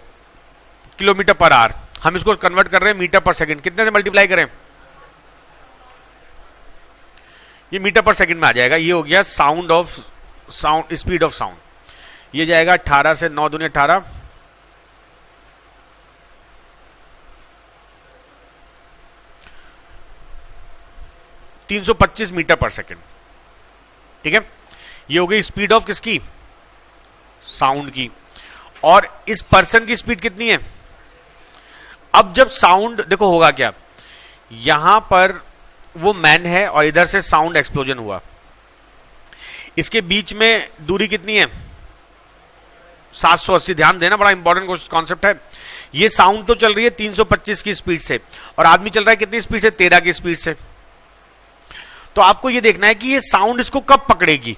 किलोमीटर पर आवर। हम इसको कन्वर्ट कर रहे हैं मीटर पर सेकंड, कितने से मल्टीप्लाई करें, ये मीटर पर सेकंड में आ जाएगा। ये हो गया साउंड स्पीड ऑफ साउंड, ये जाएगा 18 से 9 दूनी 18, 325 मीटर पर सेकंड, ठीक है। ये हो गई स्पीड ऑफ किसकी, साउंड की। और इस पर्सन की स्पीड कितनी है। अब जब साउंड देखो होगा क्या, यहां पर वो मैन है और इधर से साउंड एक्सप्लोजन हुआ, इसके बीच में दूरी कितनी है 780। ध्यान देना, बड़ा इंपॉर्टेंट कॉन्सेप्ट है। ये साउंड तो चल रही है 325 की स्पीड से और आदमी चल रहा है कितनी स्पीड से, 13 की स्पीड से। तो आपको ये देखना है कि ये साउंड इसको कब पकड़ेगी,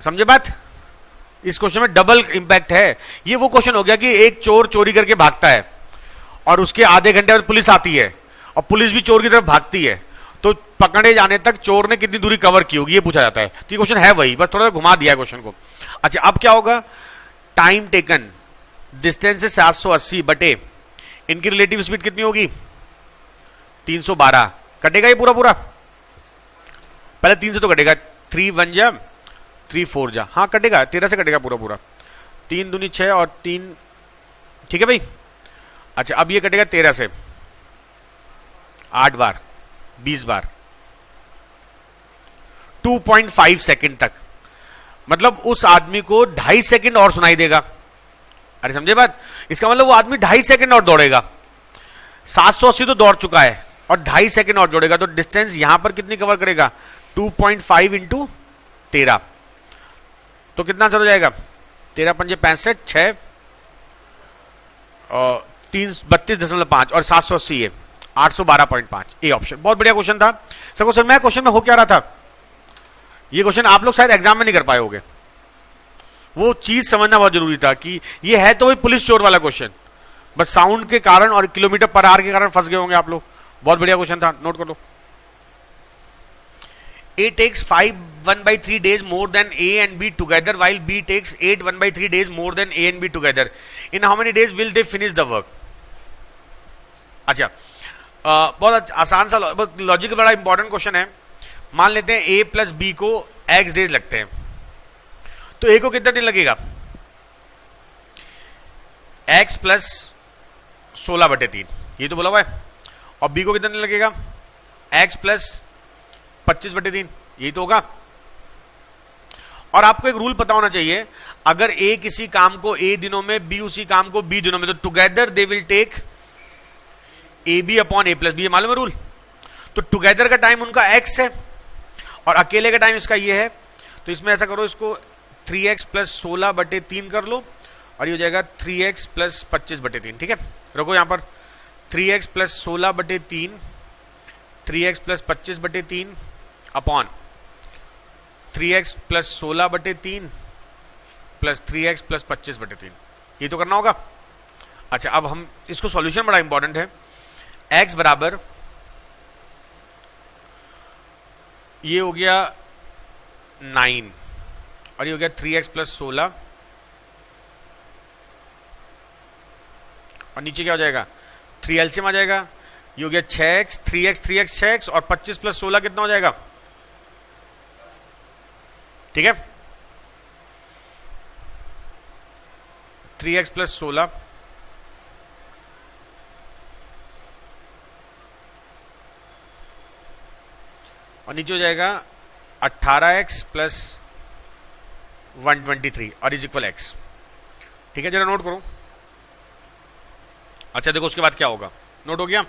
समझे बात। इस क्वेश्चन में डबल इंपैक्ट है। ये वो क्वेश्चन हो गया कि एक चोर चोरी करके भागता है और उसके आधे घंटे बाद पुलिस आती है और पुलिस भी चोर की तरफ भागती है, तो पकड़े जाने तक चोर ने कितनी दूरी कवर की होगी, ये पूछा जाता है। तो ये क्वेश्चन है वही, बस थोड़ा सा घुमा दिया है क्वेश्चन को। अच्छा, अब क्या होगा, टाइम टेकन, डिस्टेंस है 780 बटे इनकी रिलेटिव स्पीड कितनी होगी 312। कटेगा ये पूरा पूरा, पहले 3 से तो कटेगा, 3 1 जा 3 4 जा, हाँ कटेगा, 13 से कटेगा पूरा पूरा, 3 दूनी 6 और 3, ठीक है भाई। अच्छा, अब ये कटेगा 13 से 8 बार 20 बार 2.5 सेकंड तक, मतलब उस आदमी को 2.5 सेकंड और सुनाई देगा। अरे समझे बात, इसका मतलब वो आदमी 2.5 सेकंड और दौड़ेगा। 780 तो दौड़ चुका है और 2.5 सेकंड और दौड़ेगा, तो डिस्टेंस यहां पर कितनी कवर करेगा 2.5 इंटू 13, तो कितना आंसर हो जाएगा 13 पंजे 65, 6 और 32.5 और 780 है 812.5। ए ऑप्शन बहुत बढ़िया क्वेश्चन था। सर क्वेश्चन में हो क्या रहा था, ये क्वेश्चन आप लोग शायद एग्जाम में नहीं कर पाए होगे, वो चीज समझना बहुत जरूरी था कि ये है तो वही पुलिस चोर वाला क्वेश्चन, बस साउंड के कारण और किलोमीटर पर आवर के कारण फंस गए होंगे आप लोग। बहुत बढ़िया क्वेश्चन था, नोट कर लो। A takes 5 1/3 days more than A and B together, while B takes 8 1/3 days more than A and B together. In how many days will they finish the work? अच्छा, बहुत आसान सा लॉजिक, बड़ा important question है। मान लेते हैं A plus B को X डेज लगते हैं, तो A को कितना दिन लगेगा X प्लस 16/3, ये तो बोला हुआ है, और B को कितना दिन लगेगा X प्लस 25/3, यही तो होगा। और आपको एक रूल पता होना चाहिए, अगर A किसी काम को A दिनों में, B उसी काम को B दिनों में, तो together they will take AB upon A plus B, मालूम है रूल। तो टुगेदर का टाइम उनका X है और अकेले का टाइम इसका ये है, तो इसमें ऐसा करो, इसको 3x प्लस 16/3 कर लो और ये हो जाएगा 3x प्लस 25/3, ठीक है। रखो यहां पर 3x plus 16/3, 3x plus 25/3 upon 3x plus 16/3 plus 3x plus 25/3, ये तो करना होगा। अच्छा, अब हम इसको सॉल्यूशन, बड़ा इंपॉर्टेंट है, x बराबर ये हो गया 9 और ये हो गया 3x प्लस 16 और नीचे क्या हो जाएगा 3 एलसीएम आ जाएगा, ये हो गया 6x 3x 3x 6x और 25 प्लस 16 कितना हो जाएगा, ठीक है 3x प्लस 16 और नीचे हो जाएगा 18x प्लस 123 और इज इक्वल x, ठीक है। जरा नोट करो। अच्छा देखो उसके बाद क्या होगा, नोट हो गया।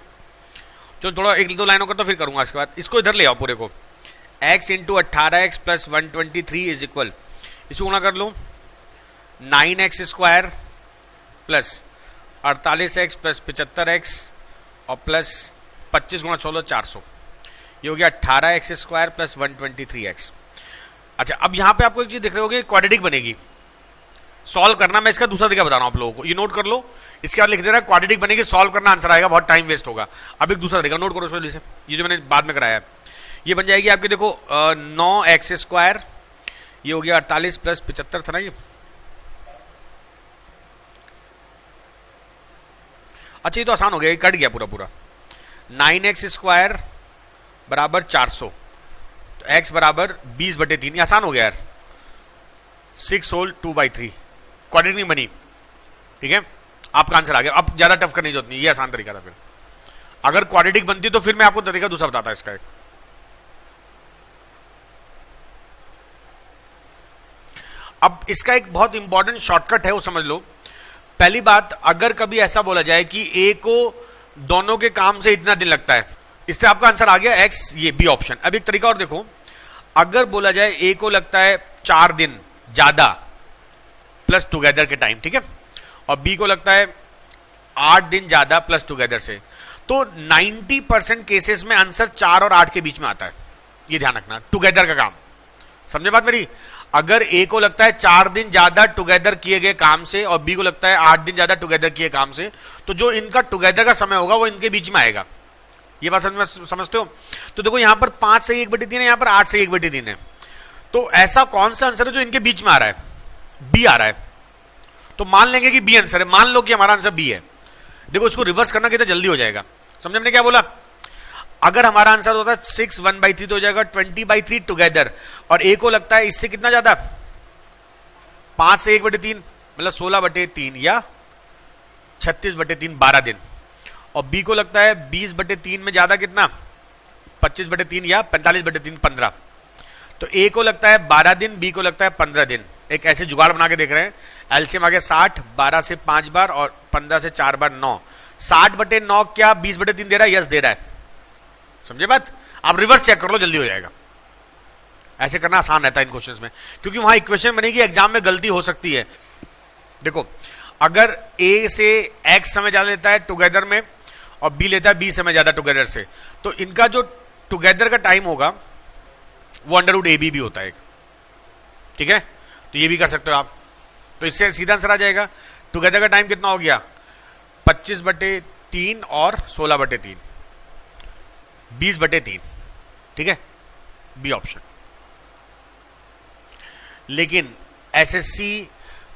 चलो थोड़ा 1-2 लाइनों का तो फिर करूंगा, इसके बाद इसको इधर ले आओ पूरे को, x into 18x plus 123 is equal, इसको गुणा कर लो 9x square plus 48x plus 75x और प्लस 25 गुणा 16 400, ये हो गया 18x स्क्वायर प्लस 123x। अच्छा, अब यहां पे आपको एक चीज दिख रही होगी, क्वाड्रेटिक बनेगी, सॉल्व करना, मैं इसका दूसरा तरीका बता रहा हूं आप लोगों को, ये नोट कर लो। इसके बाद लिख देना क्वाड्रेटिक बनेगी, सॉल्व करना, आंसर आएगा, बहुत टाइम वेस्ट होगा। अब एक दूसरा तरीका नोट करो इस वजह से, ये जो मैंने बाद में कराया है, ये बन जाएगी आपकी, देखो 9x स्क्वायर, ये हो गया 48 प्लस 75 था ना ये। अच्छा, ये तो आसान हो गया, ये कट गया पूरा पूरा। 9x स्क्वायर बराबर 400, तो x बराबर 20/3, ये आसान हो गया यार, 6 होल 2/3, क्वाड्रेटिक नहीं बनी, ठीक है। आपका आंसर आ गया, अब ज्यादा टफ करने की जरूरत नहीं, ये आसान तरीका था। फिर अगर क्वाड्रेटिक बनती तो फिर मैं आपको तरीका दूसरा बताता इसका एक। अब इसका एक बहुत इंपॉर्टेंट शॉर्टकट है, वो समझ लो। पहली बात, अगर कभी ऐसा बोला जाए कि ए को दोनों के काम से इतना दिन लगता है, इससे आपका आंसर आ गया एक्स, ये बी ऑप्शन। अब एक तरीका और देखो, अगर बोला जाए ए को लगता है 4 दिन ज्यादा प्लस टुगेदर के टाइम, ठीक है, और बी को लगता है 8 दिन ज्यादा प्लस टुगेदर से, तो 90% केसेस में आंसर 4 और 8 के बीच में आता है। ये ध्यान रखना, टुगेदर का काम, समझे बात मेरी। अगर ए को लगता है 4 दिन ज्यादा टुगेदर किए गए काम से और बी को लगता है 8 दिन ज्यादा टुगेदर किए काम से, तो जो इनका टुगेदर का समय होगा वो इनके बीच में आएगा। ये बात समझते हो? तो देखो यहां पर 5 से 1/3 है, यहां पर 8 से 1/3 है, तो ऐसा कौन सा आंसर है जो इनके बीच में आ रहा है? बी आ रहा है। तो मान लेंगे कि बी आंसर है, मान लो कि हमारा आंसर बी है। देखो इसको रिवर्स करना कितना जल्दी हो जाएगा, समझे हमने क्या बोला? अगर हमारा आंसर होता है 6 1/3 तो हो जाएगा 20/3 टुगेदर, और ए को लगता है इससे कितना ज्यादा, 5 से 1/3 मतलब 16/3 या 36/3 12 दिन, और बी को लगता है 20/3 में ज्यादा कितना, 25/3 या 45/3 15। तो ए को लगता है 12 दिन, बी को लगता है 15 दिन। एक ऐसे जुगाड़ बना के देख रहे हैं, एलसीएम आ गया 60, 12 से 5 बार और 15 से 4 बार 9, 60/9 क्या 20/3 दे रहा है? यस दे रहा है। समझे बात? आप रिवर्स चेक कर लो, जल्दी हो जाएगा। ऐसे करना आसान रहता है इन क्वेश्चंस में, क्योंकि वहां इक्वेशन बनेगी, एग्जाम में गलती हो सकती है। देखो अगर ए से एक्स समय ज्यादा लेता है टुगेदर में और बी लेता है बी समय ज्यादा टुगेदर से, तो इनका जो टुगेदर का टाइम होगा वो √AB भी होता है, ठीक है? तो ये भी कर सकते हो आप। तो इससे सीधा आंसर आ जाएगा, टुगेदर का टाइम कितना हो गया, 25/3 और 16/3, 20/3, ठीक है, बी ऑप्शन। लेकिन एसएससी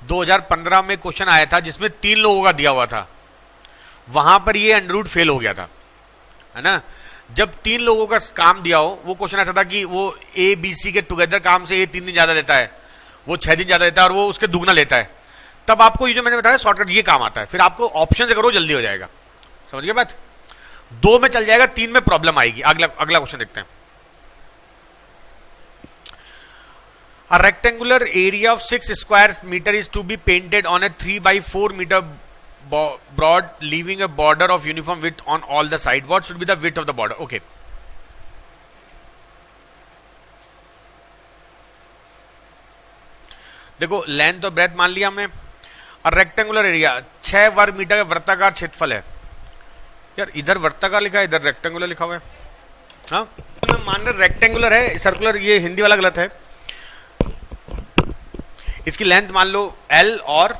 2015 में क्वेश्चन आया था जिसमें 3 लोगों का दिया हुआ था, वहां पर ये अंडर फेल हो गया था, है ना? जब 3 लोगों का काम दिया हो, वो क्वेश्चन ऐसा था कि वो ए बी सी के टुगेदर काम से ए 3 दिन ज्यादा लेता है, वो 6 दिन ज्यादा लेता है और वो उसके दुगना लेता है, तब आपको ये जो मैंने बताया शॉर्टकट ये काम आता है। फिर आपको ऑप्शन से करो, जल्दी हो जाएगा। समझ गए बात? 2 में चल जाएगा, 3 में प्रॉब्लम आएगी। अगला क्वेश्चन देखते हैं। A rectangular area of 6 square meter is to be painted on a 3/4 meter broad, leaving a border of uniform width on all the side. What should be the width of the border? Okay. देखो length और breath मान लिया हमने। और rectangular area 6 वर्ग metre का वृत्ताकार क्षेत्रफल है। यार इधर वृत्ताकार लिखा है, इधर रेक्टेंगुलर लिखा हुआ है। हाँ मान रहे रेक्टेंगुलर है, सर्कुलर ये हिंदी वाला गलत है। इसकी लेंथ मान लो L और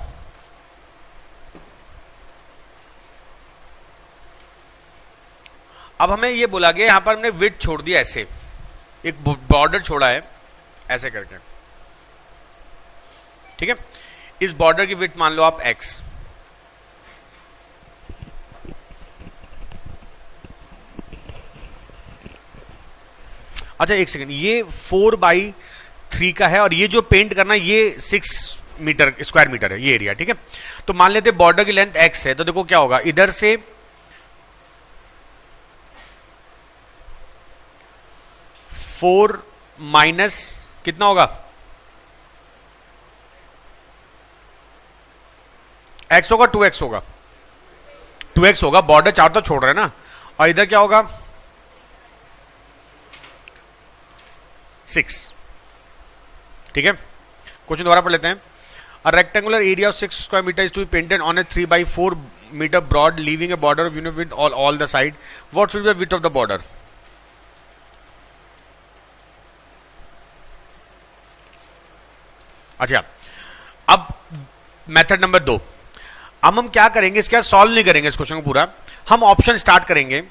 अब हमें ये बोला गया, यहां पर हमने विड्थ छोड़ दिया, ऐसे एक बॉर्डर छोड़ा है ऐसे करके, ठीक है? इस बॉर्डर की विड्थ मान लो आप X। अच्छा एक सेकंड, ये 4/3 का है और ये जो पेंट करना ये 6 स्क्वायर मीटर है ये एरिया, ठीक है? तो मान लेते बॉर्डर की लेंथ X है, तो देखो क्या होगा, इधर से 4 माइनस कितना होगा, X होगा 2X होगा, 2X होगा, बॉर्डर चारों तरफ छोड़ रहे हैं ना, और इधर क्या होगा 6, ठीक है? क्वेश्चन दोबारा पढ़ लेते हैं। A rectangular area of 6 square meter is to be painted on a 3/4 meter broad, leaving a border of uniform width on all the side. What should be the width of the border? अच्छा, अब method number 2। अब हम क्या करेंगे, इसके बाद solve नहीं करेंगे इस क्वेश्चन को पूरा, हम ऑप्शन स्टार्ट करेंगे।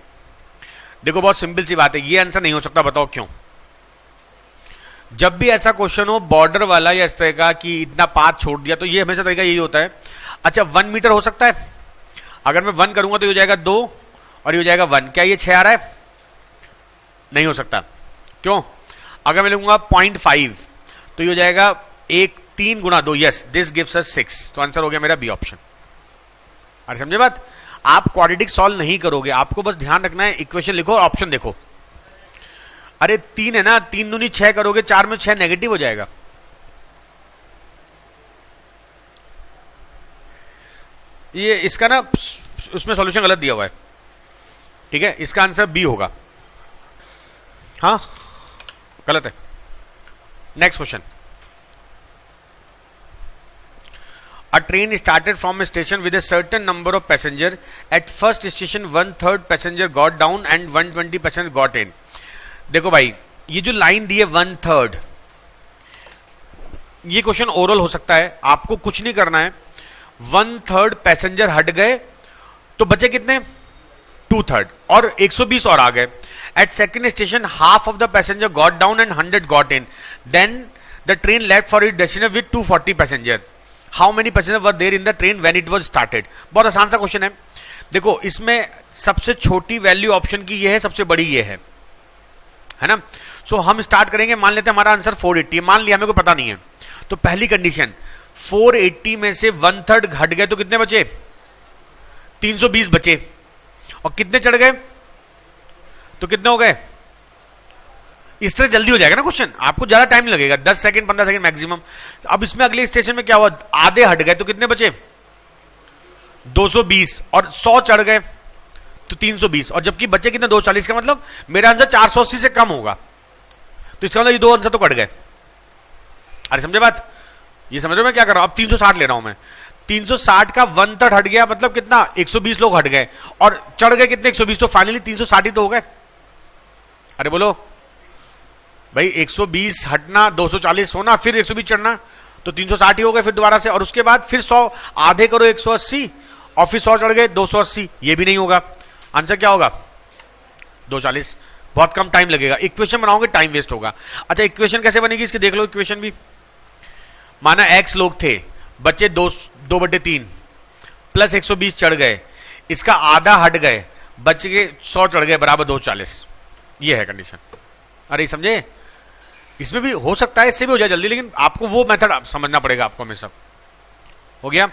देखो बहुत सिंपल सी बात है, ये आंसर नहीं हो सकता, बताओ क्यों? जब भी ऐसा क्वेश्चन हो बॉर्डर वाला या इस तरह का कि इतना पाथ छोड़ दिया, तो ये हमेशा तरीका यही होता है। अच्छा 1 मीटर हो सकता है, अगर मैं 1 करूंगा तो ये हो जाएगा 2 और ये हो जाएगा 1, क्या ये 6 आ रहा है? नहीं हो सकता। क्यों? अगर मैं लूंगा 0.5 तो ये हो जाएगा 3 गुना 2, यस दिस गिव्स अस 6, तो आंसर हो गया मेरा बी ऑप्शन। अरे समझे बात? आप क्वाड्रेटिक सॉल्व नहीं करोगे, आपको बस ध्यान रखना है इक्वेशन लिखो और ऑप्शन देखो। अरे 3 है ना, 3 दूनी 6 करोगे, 4 में 6 नेगेटिव हो जाएगा, ये इसका ना उसमें सॉल्यूशन गलत दिया हुआ है, ठीक है, इसका आंसर बी होगा, हाँ गलत है। Next question, a train started from a station with a certain number of passengers. At first station 1/3 passenger got down and 120 passenger got in. देखो भाई ये जो लाइन दी है 1/3, ये क्वेश्चन ओरल हो सकता है, आपको कुछ नहीं करना है। 1/3 पैसेंजर हट गए तो बचे कितने, 2/3 और 120 और आ गए। At second station half of the passenger got down and 100 got in, then the train left for it destination with 240 passenger. How many passenger were there in the train when it was started. बहुत आसान सा question है। देखो इसमें सबसे छोटी value option की ये है, सबसे बड़ी ये है ना। सो हम स्टार्ट करेंगे, मान लेते हैं हमारा आंसर 480 है, मान लिया, हमें को पता नहीं है। तो पहली कंडीशन 480 में से 1/3 घट गए तो कितने बचे, 320 बचे, और कितने चढ़ गए तो कितने हो गए। इस तरह जल्दी हो जाएगा ना क्वेश्चन, आपको ज्यादा टाइम लगेगा, 10 सेकंड 15 सेकंड मैक्सिमम। अब इसमें अगले स्टेशन में क्या हुआ, आधे हट गए तो कितने बचे 220, और 100 चढ़ गए तो 320, और जबकि बचे कितने 240, का मतलब मेरा आंसर 480 से कम होगा। तो इसका मतलब ये दो आंसर तो कट गए। अरे समझे बात, ये समझ रहे हो मैं क्या कर रहा हूं। अब 360 ले रहा हूं मैं, 360 का 1/3 हट गया, मतलब कितना 120 लोग हट गए, और चढ़ गए कितने 120, तो फाइनली 360 ही तो हो गए। अरे बोलो भाई, 120 हटना, 240 होना, फिर 120 चढ़ना, तो 360 ही हो गए फिर दोबारा से, और उसके बाद फिर 100 आधे करो 180, और फिर 100 चढ़ गए 280, ये भी नहीं होगा। आंसर क्या होगा 240। बहुत कम टाइम लगेगा, इक्वेशन बनाओगे टाइम वेस्ट होगा। अच्छा इक्वेशन कैसे बनेगी इसकी देख लो, इक्वेशन भी माना x लोग थे, बच्चे 2/3 प्लस 120 चढ़ गए, इसका आधा हट गए, बच के 100 चढ़ गए, बराबर 240। ये है कंडीशन। अरे समझे, इसमें भी हो सकता है, इससे भी हो जाए जल्दी, लेकिन आपको वो मेथड समझना पड़ेगा आपको हमेशा। हो गया।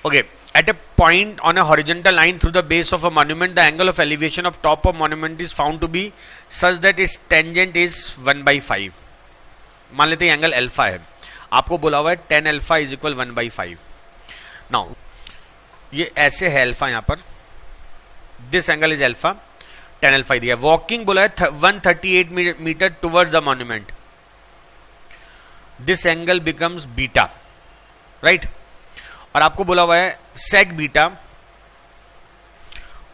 Okay, at a point on a horizontal line through the base of a monument, the angle of elevation of top of monument is found to be such that its tangent is 1/5। मान लेते हैं angle alpha है, आपको बोला हुआ है tan alpha is equal 1/5। Now ये ऐसे है अल्फा, यहां पर this angle is alpha, tan alpha दिया। वॉकिंग बोला है 138 metre towards the monument, this angle becomes beta, right. और आपको बोला हुआ है सेक बीटा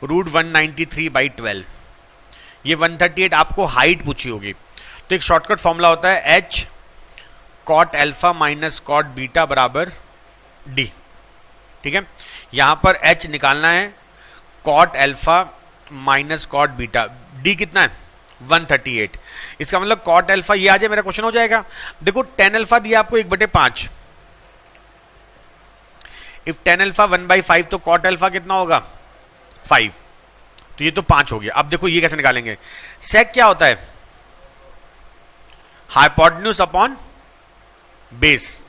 √193/12। ये 138 आपको हाइट पूछी होगी, तो एक शॉर्टकट फॉर्मूला होता है h cot alpha minus cot beta बराबर d, ठीक है। यहां पर h निकालना है, cot alpha minus cot beta, d कितना है 138, इसका मतलब cot अल्फा ये आ जाए, मेरा क्वेश्चन हो जाएगा। देखो tan अल्फा दिया आपको 1/5, इफ tan अल्फा 1/5 तो cot अल्फा कितना होगा 5, तो ये तो 5 हो गया। अब देखो ये कैसे निकालेंगे, sec क्या होता है हाइपोटेन्यूज अपॉन बेस,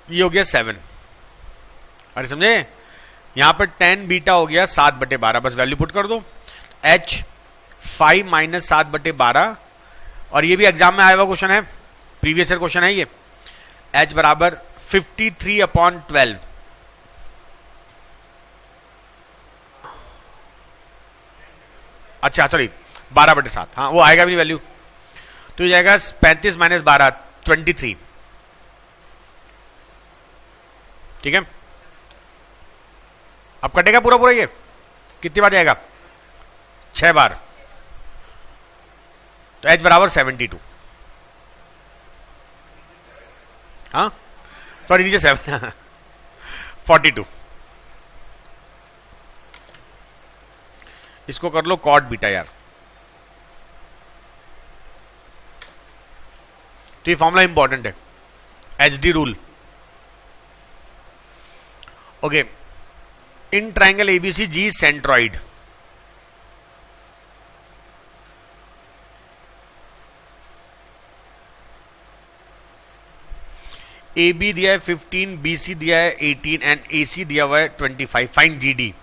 ये हो गया 7। अरे समझे, यहां पर tan बीटा हो गया 7/12, बस वैल्यू पुट कर दो, h 5 माइनस 7/12, और ये भी एग्जाम में आया हुआ क्वेश्चन है, प्रीवियस ईयर क्वेश्चन है ये, h बराबर 53/12। अच्छा सॉरी 12/7, हाँ वो आएगा भी नहीं वैल्यू, तो ये जाएगा 35 माइनस 12 23, ठीक है। अब कटेगा पूरा पूरा, ये कितनी बार जाएगा 6 बार, तो h बराबर 72, हाँ सॉरी नीचे 7 42। इसको कर लो कॉट बीटा यार, तो ये फॉर्मूला इंपॉर्टेंट है, HD rule. Okay, in triangle ABC G centroid, A B दिया है 15, बी सी दिया है 18 एंड ए सी दिया हुआ है 25। Find G D.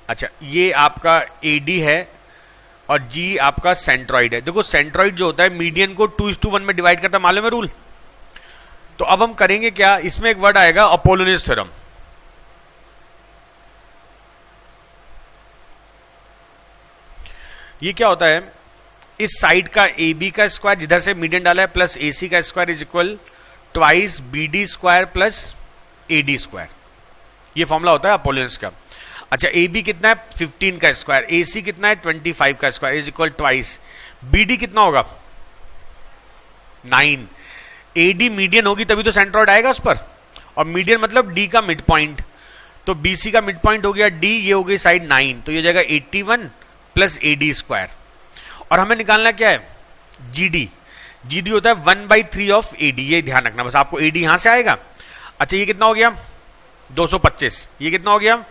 अच्छा ये आपका ए डी है और जी आपका सेंट्रॉइड है। देखो सेंट्रॉइड जो होता है मीडियन को 2:1 में डिवाइड करता है, मालूम है रूल। तो अब हम करेंगे क्या, इसमें एक वर्ड आएगा अपोलोनियस थ्योरम। ये क्या होता है, इस साइड का ए बी का स्क्वायर जिधर से मीडियन डाला है प्लस ए सी का square is equal twice B D square plus A D square. ये फॉर्मूला होता है अपोलोनियस का। अच्छा, ए बी कितना है 15 का स्क्वायर, ए सी कितना है 25 का square is equal twice B D कितना होगा 9। ए डी मीडियन होगी तभी तो सेंट्रॉइड आएगा उस पर, और मीडियन मतलब डी का मिड पॉइंट, तो बी सी का मिड पॉइंट हो गया डी, ये हो गई साइड 9, तो ये जाएगा 81 प्लस ए डी स्क्वायर। और हमें निकालना क्या है जी डी, जी डी होता है 1/3 ऑफ ए डी, ये ध्यान रखना बस, आपको ए डी यहां से आएगा। अच्छा, ये कितना हो गया 225, ये कितना हो गया,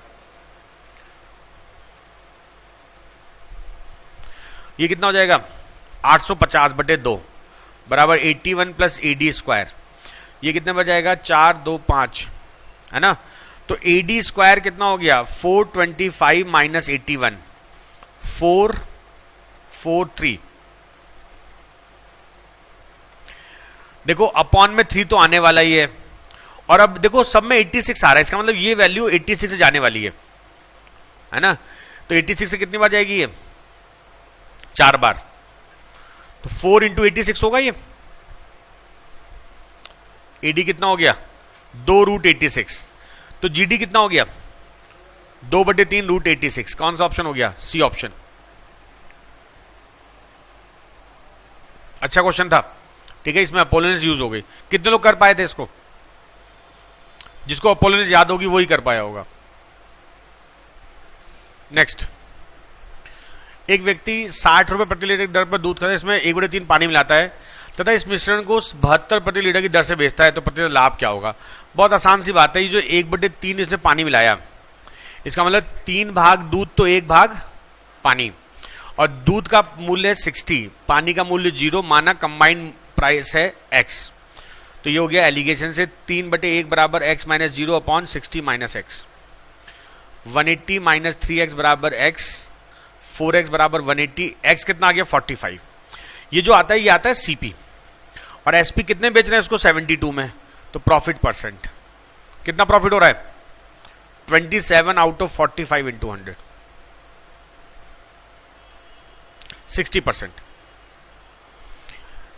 ये कितना हो जाएगा 850/2 बराबर 81 प्लस ए डी स्क्वायर, ये कितने बच जाएगा 4 2 5, है ना। तो ए डी स्क्वायर कितना हो गया 425 माइनस 81 443। देखो अपॉन में 3 तो आने वाला ही है, और अब देखो सब में 86 आ रहा है, इसका मतलब ये वैल्यू 86 से जाने वाली है ना। तो 86 से कितनी बार जाएगी ये 4 बार, तो 4 इंटू 86 होगा ये। एडी कितना हो गया 2√86, तो जीडी कितना हो गया 2/3√86। कौन सा ऑप्शन हो गया, सी ऑप्शन। अच्छा क्वेश्चन था, ठीक है, इसमें अपोलोनियस यूज हो गई। कितने लोग कर पाए थे इसको, जिसको अपोलोनियस याद होगी वही कर पाया होगा। नेक्स्ट, एक व्यक्ति 60 रुपए प्रति लीटर की दर पर दूध खाता है, इसमें 1/3 पानी मिलाता है तथा इस मिश्रण को 72 प्रति लीटर की दर से बेचता है, तो प्रति लीटर लाभ क्या होगा। बहुत आसान सी बात है, ये जो 1/3 इसने पानी मिलाया, इसका मतलब 3 भाग दूध तो 1 भाग पानी, और दूध का मूल्य है 60, पानी का मूल्य 0, माना कंबाइंड प्राइस है x। तो ये हो गया एलिगेशन से 3/1 बराबर x minus 0 upon 60 minus x. 180 minus 3x बराबर x, 4x बराबर 180, x कितना आ गया 45। ये जो आता है ये आता है सीपी, और एसपी कितने बेच रहे हैं इसको 72 में, तो प्रॉफिट परसेंट कितना प्रॉफिट हो रहा है 27 आउट ऑफ 45 इंटू 100, 60%।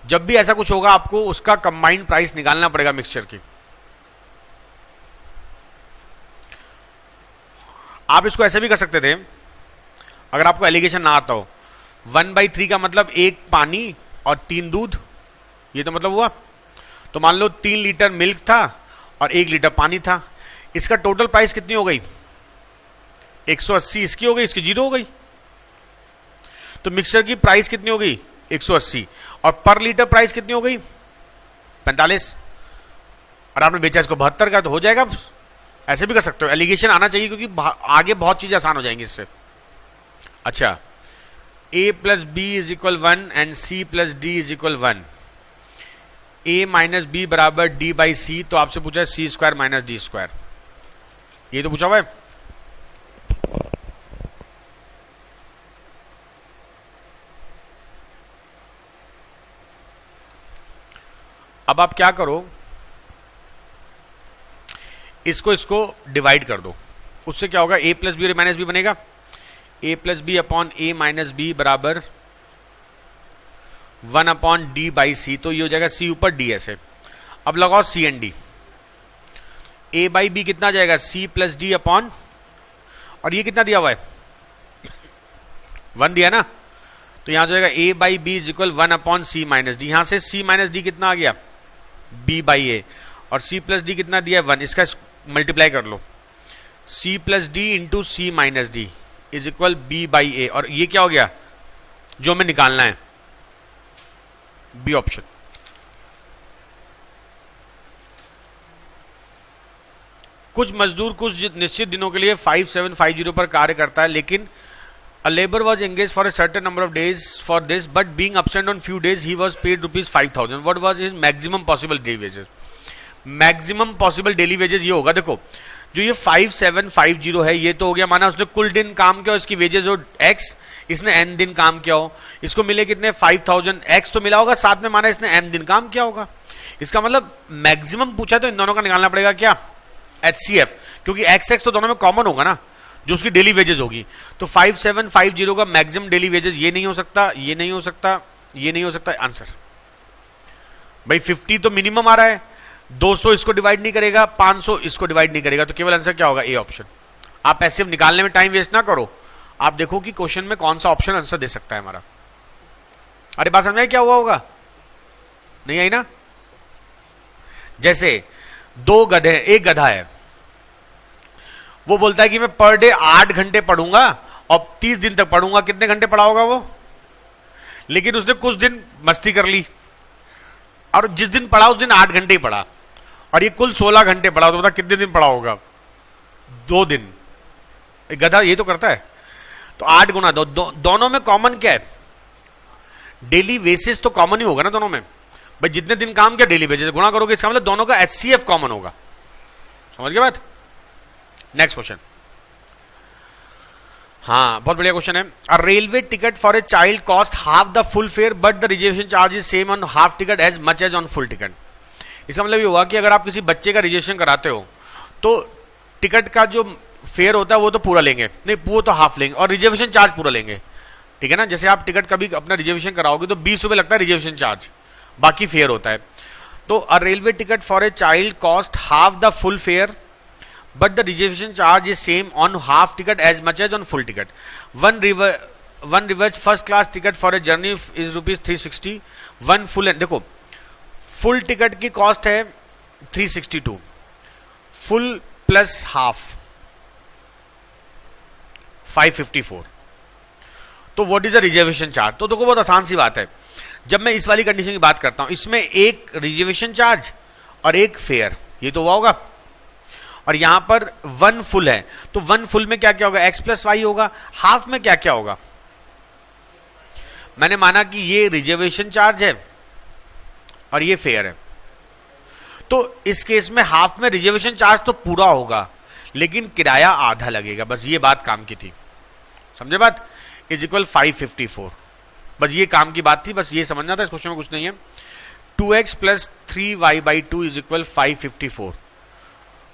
जब भी ऐसा कुछ होगा आपको उसका कंबाइंड प्राइस निकालना पड़ेगा मिक्सचर की। आप इसको ऐसे भी कर सकते थे अगर आपको एलिगेशन ना आता हो, 1/3 का मतलब 1 पानी और 3 दूध, ये तो मतलब हुआ। तो मान लो 3 लीटर मिल्क था और 1 लीटर पानी था, इसका टोटल प्राइस कितनी हो गई 180, इसकी हो गई, इसकी 0 हो गई। तो मिक्सचर की प्राइस कितनी हो गई 180, और पर लीटर प्राइस कितनी हो गई 45, और आपने बेचा इसको 72 का, तो हो जाएगा। ऐसे भी कर सकते हो, एलिगेशन आना चाहिए क्योंकि आगे बहुत चीजें आसान हो जाएंगी इससे। अच्छा, a plus B is equal 1 and c plus D is equal 1, a minus B बराबर d बाई सी, तो आपसे पूछा है c square minus D square, ये तो पूछा हुआ है। अब आप क्या करो, इसको डिवाइड कर दो, उससे क्या होगा a प्लस बी और माइनस बी बनेगा, a plus B upon a minus B बराबर 1 अपॉन डी बाई सी, तो ये हो जाएगा c ऊपर ds है। अब लगाओ c and d, a by B कितना जाएगा c प्लस डी अपॉन, और ये कितना दिया हुआ है 1 दिया ना, तो यहां जाएगा a by B is equal 1 upon c minus D, यहां से c माइनस डी कितना आ गया b बाई a, और c प्लस डी कितना दिया है 1, इसका मल्टीप्लाई कर लो, c plus D into c minus D is equal b by A, और ये क्या हो गया जो हमें निकालना है बी ऑप्शन। कुछ मजदूर कुछ निश्चित दिनों के लिए 5750 पर कार्य करता है, लेकिन a labor was engaged for a certain number of days for this, but being absent on few days he was paid ₹5,000. What was his maximum possible daily wages? Maximum possible daily wages ये होगा, देखो जो ये 5750 है, ये तो हो गया, माना उसने कुल दिन काम किया, इसकी वेजेस हो x, इसने n दिन काम किया हो, इसको मिले कितने 5000 x तो मिला होगा, साथ में माना इसने m दिन काम किया होगा। इसका मतलब मैक्सिमम पूछा तो इन दोनों का निकालना पड़ेगा क्या, HCF, क्योंकि x तो दोनों में कॉमन होगा ना, जो उसकी डेली वेजेस होगी। तो 5750 का मैक्सिमम डेली वेजेस ये नहीं हो सकता, ये नहीं हो सकता, ये नहीं हो सकता। आंसर भाई 50 तो मिनिमम आ रहा है, 200 इसको डिवाइड नहीं करेगा, 500 इसको डिवाइड नहीं करेगा, तो केवल आंसर क्या होगा, ए ऑप्शन। आप ऐसे निकालने में टाइम वेस्ट ना करो, आप देखो कि क्वेश्चन में कौन सा ऑप्शन आंसर दे सकता है हमारा। अरे बात समझ में क्या हुआ होगा, नहीं आई ना। जैसे 2 गधे, एक गधा है, वो बोलता है कि मैं पर डे 8 घंटे पढ़ूंगा और 30 दिन तक पढ़ूंगा। कितने घंटे पढ़ा होगा वो, लेकिन उसने कुछ दिन मस्ती कर ली, और जिस दिन पढ़ा उस दिन 8 घंटे ही पढ़ा, और ये कुल 16 घंटे पढ़ा, तो बता कितने दिन पढ़ा होगा, 2 दिन। एक गधा ये तो करता है। तो 8 गुना 2, दोनों में कॉमन क्या है, डेली बेसिस तो कॉमन ही होगा ना दोनों में। भाई जितने दिन काम किया डेली बेसिस गुणा करोगे, इसका मतलब दोनों का HCF कॉमन होगा। समझ गए बात। नेक्स्ट क्वेश्चन, हाँ बहुत बढ़िया क्वेश्चन है। A railway ticket for a child cost half the full fare but the reservation charge is same on half ticket as much as on full ticket. इसका मतलब ये हुआ कि अगर आप किसी बच्चे का रिजर्वेशन कराते हो तो टिकट का जो फेयर होता है वो तो पूरा लेंगे, नहीं वो तो हाफ लेंगे, और रिजर्वेशन चार्ज पूरा लेंगे, ठीक है ना। जैसे आप टिकट कभी अपना रिजर्वेशन कराओगे तो 20 रुपए लगता है रिजर्वेशन चार्ज, बाकी फेयर होता है। तो a railway ticket for a child cost half the full fare but the reservation charge is same on half ticket as much as on full ticket. One reverse first class ticket for a journey is rupees 360. One full, देखो full ticket की cost है 362, full plus half 554। तो what is the reservation charge. तो देखो बहुत आसान सी बात है, जब मैं इस वाली कंडीशन की बात करता हूं, इसमें एक रिजर्वेशन चार्ज और एक फेयर, ये तो हुआ होगा, और यहां पर 1 फुल है, तो 1 फुल में क्या क्या होगा, x प्लस वाई होगा। हाफ में क्या क्या होगा, मैंने माना कि ये रिजर्वेशन चार्ज है और ये फेयर है, तो इस केस में हाफ में रिजर्वेशन चार्ज तो पूरा होगा लेकिन किराया आधा लगेगा, बस ये बात काम की थी, समझे बात। इज इक्वल 554, बस ये काम की बात थी, बस ये समझना था, इस क्वेश्चन में कुछ नहीं है। 2x plus 3y/2 is equal 554,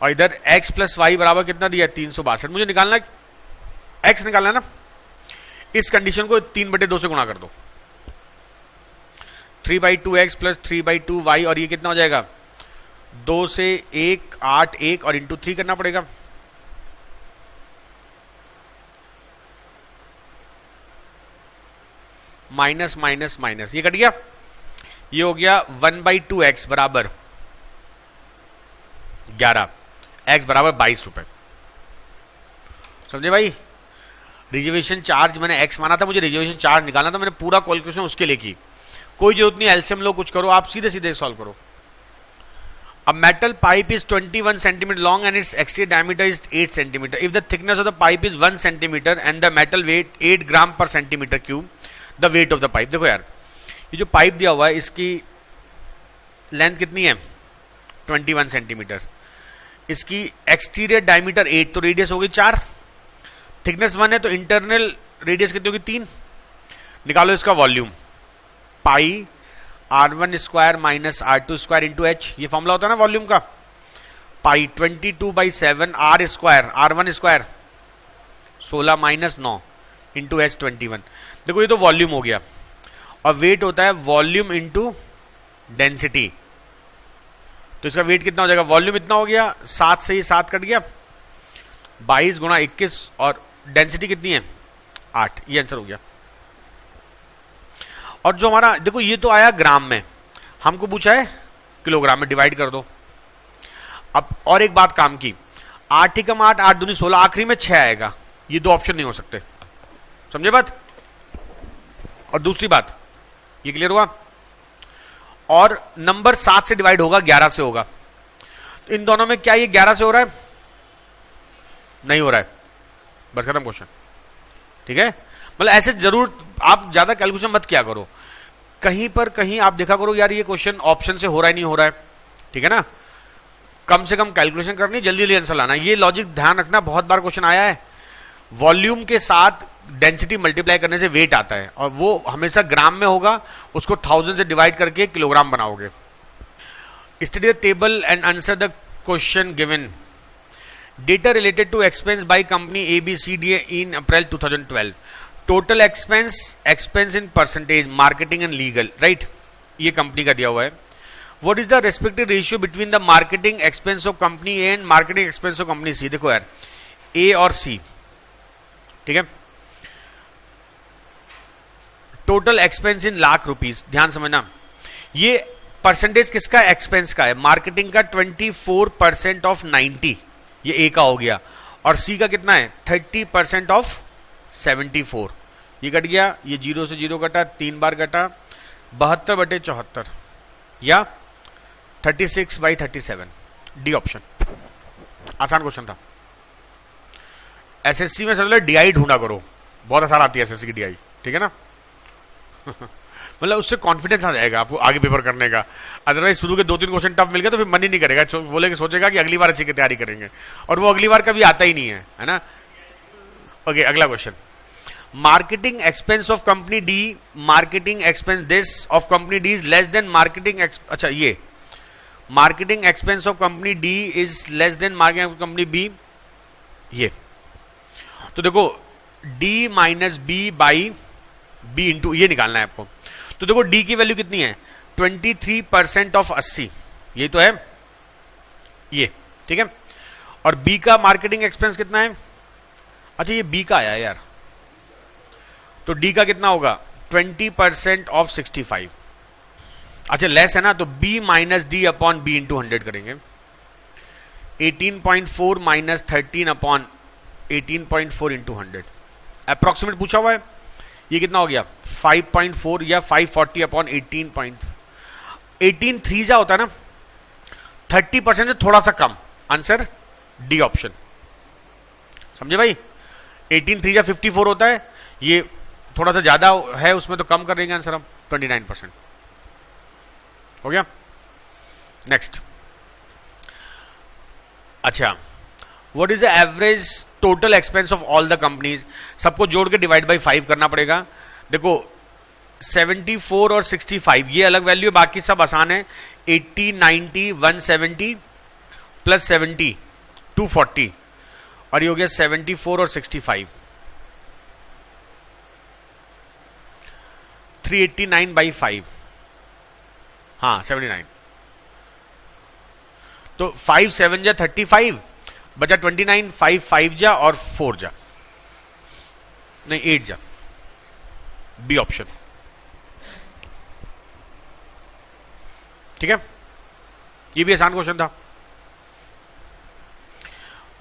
और इधर x प्लस वाई बराबर कितना दिया, 362। मुझे निकालना है x, निकालना है ना। इस कंडीशन को 3/2 से गुणा कर दो, 3/2x प्लस 3/2y, और ये कितना हो जाएगा, 2 से 1 8 1 और इंटू 3 करना पड़ेगा। माइनस माइनस माइनस, ये कट गया, ये हो गया 1/2x बराबर 11, x बराबर 22 रुपए। समझे भाई। रिजर्वेशन चार्ज मैंने x माना था, मुझे रिजर्वेशन चार्ज निकालना था, मैंने पूरा कैलकुलेशन उसके लिए की। कोई जरूरत नहीं एलसीएम लो, कुछ करो, आप सीधे सीधे सॉल्व करो। A metal pipe is 21 centimeter long and its axial diameter is 8 centimeter. If the thickness of the pipe is 1 centimeter and the metal weight 8 gram per centimeter cube, the weight of the pipe। देखो यार, ये जो pipe दिया हुआ है इसकी length कितनी है, 21 सेंटीमीटर, इसकी एक्सटीरियर डायमीटर 8, तो रेडियस होगी 4, थिकनेस 1 है, तो इंटरनल रेडियस कितनी होगी 3। निकालो इसका वॉल्यूम, पाई R1 square minus R2 square into H, ये फॉर्मूला होता है ना वॉल्यूम का। पाई 22/7 R square, R1 square 16 minus 9 into H 21। देखो ये तो वॉल्यूम हो गया, और वेट होता है वॉल्यूम इंटू डेंसिटी, तो इसका वेट कितना हो जाएगा, वॉल्यूम इतना हो गया, 7 से ये 7 कट गया, 22 गुणा 21, और डेंसिटी कितनी है 8, ये आंसर हो गया। और जो हमारा देखो ये तो आया ग्राम में, हमको पूछा है किलोग्राम में, डिवाइड कर दो। अब और एक बात काम की, 8 एकम 8, 8 दूनी 16, आखिरी में 6 आएगा, ये दो ऑप्शन नहीं हो सकते, समझे बात। और दूसरी बात, ये क्लियर हुआ। और नंबर 7 से डिवाइड होगा, 11 से होगा, तो इन दोनों में क्या ये 11 से हो रहा है, नहीं हो रहा है, बस खत्म क्वेश्चन, ठीक है। मतलब ऐसे जरूर आप ज्यादा कैलकुलेशन मत किया करो, कहीं पर कहीं आप देखा करो यार ये क्वेश्चन ऑप्शन से हो रहा है नहीं हो रहा है, ठीक है ना। कम से कम कैलकुलेशन करनी, जल्दी जल्दी आंसर लाना। ये लॉजिक ध्यान रखना, बहुत बार क्वेश्चन आया है। वॉल्यूम के साथ डेंसिटी मल्टीप्लाई करने से वेट आता है, और वो हमेशा ग्राम में होगा, उसको 1000 से डिवाइड करके किलोग्राम बनाओगे। Study the table and answer the question given. Data related to expense by company ABCD in April 2012। Total expense in percentage, marketing and legal, right, ये कंपनी का दिया हुआ है। What is the respective ratio between the marketing expense of company A and marketing expense of company C. देखो यार, A और C, ठीक है। Total expense in lakh rupees, ध्यान समझना। ये परसेंटेज किसका, एक्सपेंस का है, मार्केटिंग का 24% ऑफ 90, ये ए का हो गया। और सी का कितना है, 30% ऑफ 74। ये कट गया, ये 0 से 0 कटा, 3 बार कटा, 72/74 या 36/37। D option. आसान क्वेश्चन था। एसएससी में सबसे डीआई ढूंढा करो, बहुत आसान आती है एसएससी की डीआई, ठीक है ना। मतलब उससे कॉन्फिडेंस आ जाएगा आपको आगे पेपर करने का। अदरवाइज शुरू के 2-3 क्वेश्चन टफ मिल गए तो फिर मन ही नहीं करेगा, बोलेगा, सोचेगा कि अगली बार अच्छी की तैयारी करेंगे, और वो अगली बार कभी आता ही नहीं है ना। ओके, अगला question. Marketing expense of company D, marketing expense this of company D is less than marketing, अच्छा ये marketing expense of company D is less than marketing of company B. ये तो देखो, D minus B by B into, ये निकालना है आपको। तो देखो डी की वैल्यू कितनी है, 23% ऑफ 80, ये तो है ये, ठीक है। और बी का मार्केटिंग एक्सपेंस कितना है, अच्छा ये बी का आया है यार, तो डी का कितना होगा, 20% ऑफ 65। अच्छा लेस है ना, तो B minus D upon B into 100 करेंगे। 18.4 माइनस 13 अपॉन 18.4 इंटू 100, अप्रोक्सीमेट पूछा हुआ है। ये कितना हो गया, 5.4 या 540 अपॉन 18 3 होता है ना, 30% से थोड़ा सा कम। आंसर डी ऑप्शन, समझे भाई। 18 3 54 होता है, ये थोड़ा सा ज्यादा है, उसमें तो कम कर देंगे आंसर हम, 29% हो गया। नेक्स्ट, अच्छा, what is the average total expense of all the companies. सबको जोड़ के डिवाइड बाई 5 करना पड़ेगा। देखो 74 और 65 ये अलग वैल्यू है, बाकी सब आसान है। 80 90 170 प्लस 70 240, और ये हो गया 74 और 65, 389/5, हाँ 79। तो 5 7 जा 35 बचा 29, 5 5 जा और 4 जा, नहीं 8 जा, बी ऑप्शन, ठीक है। ये भी आसान क्वेश्चन था।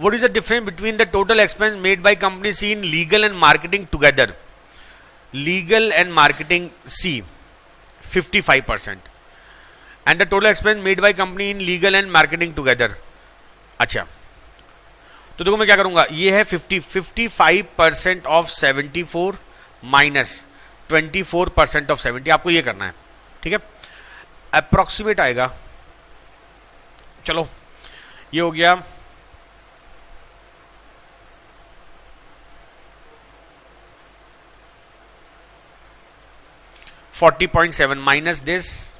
What is the difference between the total expense made by company C in legal and marketing together. Legal and marketing C 55% and the total expense made by company in legal and marketing together. अच्छा तो देखो मैं क्या करूंगा, ये है 55% of 74 minus 24% of 70, आपको ये करना है, ठीक है। अप्रोक्सीमेट आएगा, चलो ये हो गया 40.7 माइनस दिस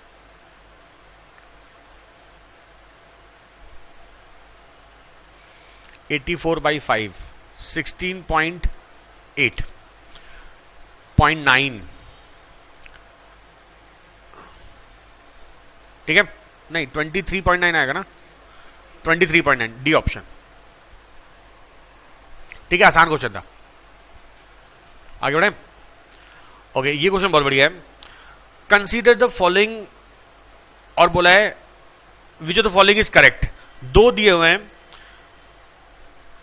84/5 16.8 0.9, ठीक है, नहीं 23.9 आएगा ना, 23.9, डी ऑप्शन, ठीक है। आसान क्वेश्चन था, आगे बढ़े। ओके, ये क्वेश्चन बहुत बढ़िया है। कंसीडर द फॉलोइंग, और बोला है which of the following is correct. दो दिए हुए हैं,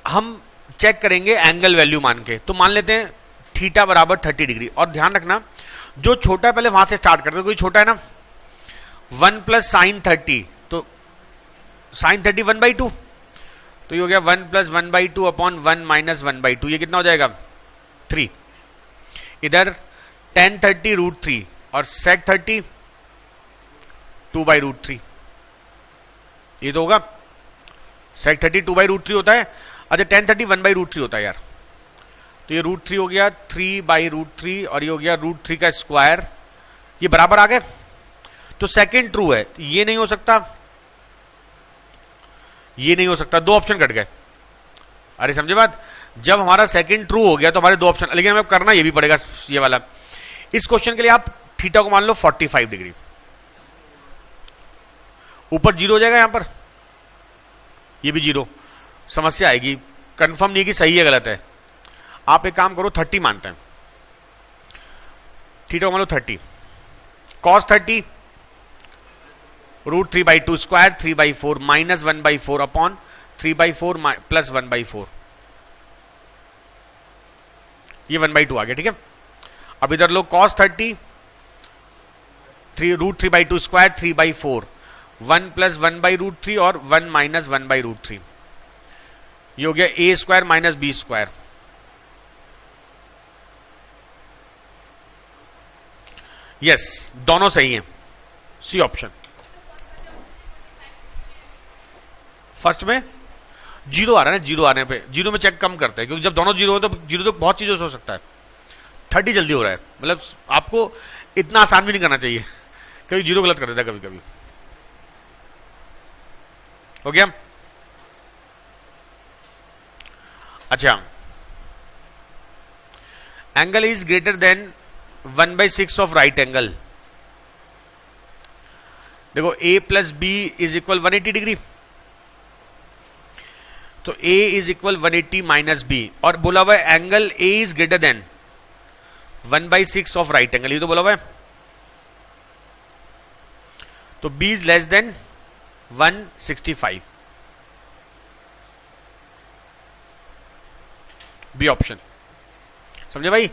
हम चेक करेंगे एंगल वैल्यू मान के। तो मान लेते हैं थीटा बराबर 30 डिग्री, और ध्यान रखना जो छोटा है पहले वहां से स्टार्ट करते हैं। कोई छोटा है ना, 1 प्लस साइन 30, तो साइन 30 1/2, तो ये हो गया 1 प्लस 1/2 अपॉन 1 माइनस 1/2, ये कितना हो जाएगा 3। इधर tan 30 √3 और sec 30 2/√3, ये तो होगा। सेक 30 2/√3 होता है। अच्छा, tan 30 1/√3 होता है यार। तो ये √3 हो गया 3/√3 और ये हो गया √3 का स्क्वायर, ये बराबर आ गए। तो सेकंड ट्रू है, ये नहीं हो सकता, ये नहीं हो सकता, दो ऑप्शन कट गए। अरे समझे बात, जब हमारा सेकंड ट्रू हो गया तो हमारे दो ऑप्शन, लेकिन हमें करना ये भी पड़ेगा ये वाला। इस क्वेश्चन के लिए आप थीटा को मान लो 45 डिग्री, ऊपर जीरो हो जाएगा, यहां पर ये भी जीरो, समस्या आएगी, कंफर्म नहीं कि सही है गलत है। आप एक काम करो 30 मानते हैं, थीटा को मान लो 30, cos 30 √3/2 square 3/4 minus 1/4 upon 3/4 plus 1/4, ये 1/2 आ गया, ठीक है। अब इधर लो cos 30 √3/2 स्क्वायर 3/4 1 प्लस 1/√3 और 1 माइनस 1/√3, ये हो गया a square minus B square. Yes, दोनों सही हैं, सी ऑप्शन। फर्स्ट में जीरो आ रहा है ना, जीरो आने पे जीरो में चेक कम करते हैं, क्योंकि जब दोनों जीरो हो तो जीरो तो बहुत चीजों से हो सकता है। 30 जल्दी हो रहा है, मतलब आपको इतना आसान भी नहीं करना चाहिए, कभी जीरो गलत कर देता है, कभी कभी। हो गया। अच्छा, angle is greater than 1/6 of right angle. देखो a plus B is equal 180 degree, तो a is equal 180 minus B, और बोला हुआ है angle a is greater than 1/6 of right angle, ये तो बोला हुआ है। तो b is less than 165, B option. समझे भाई।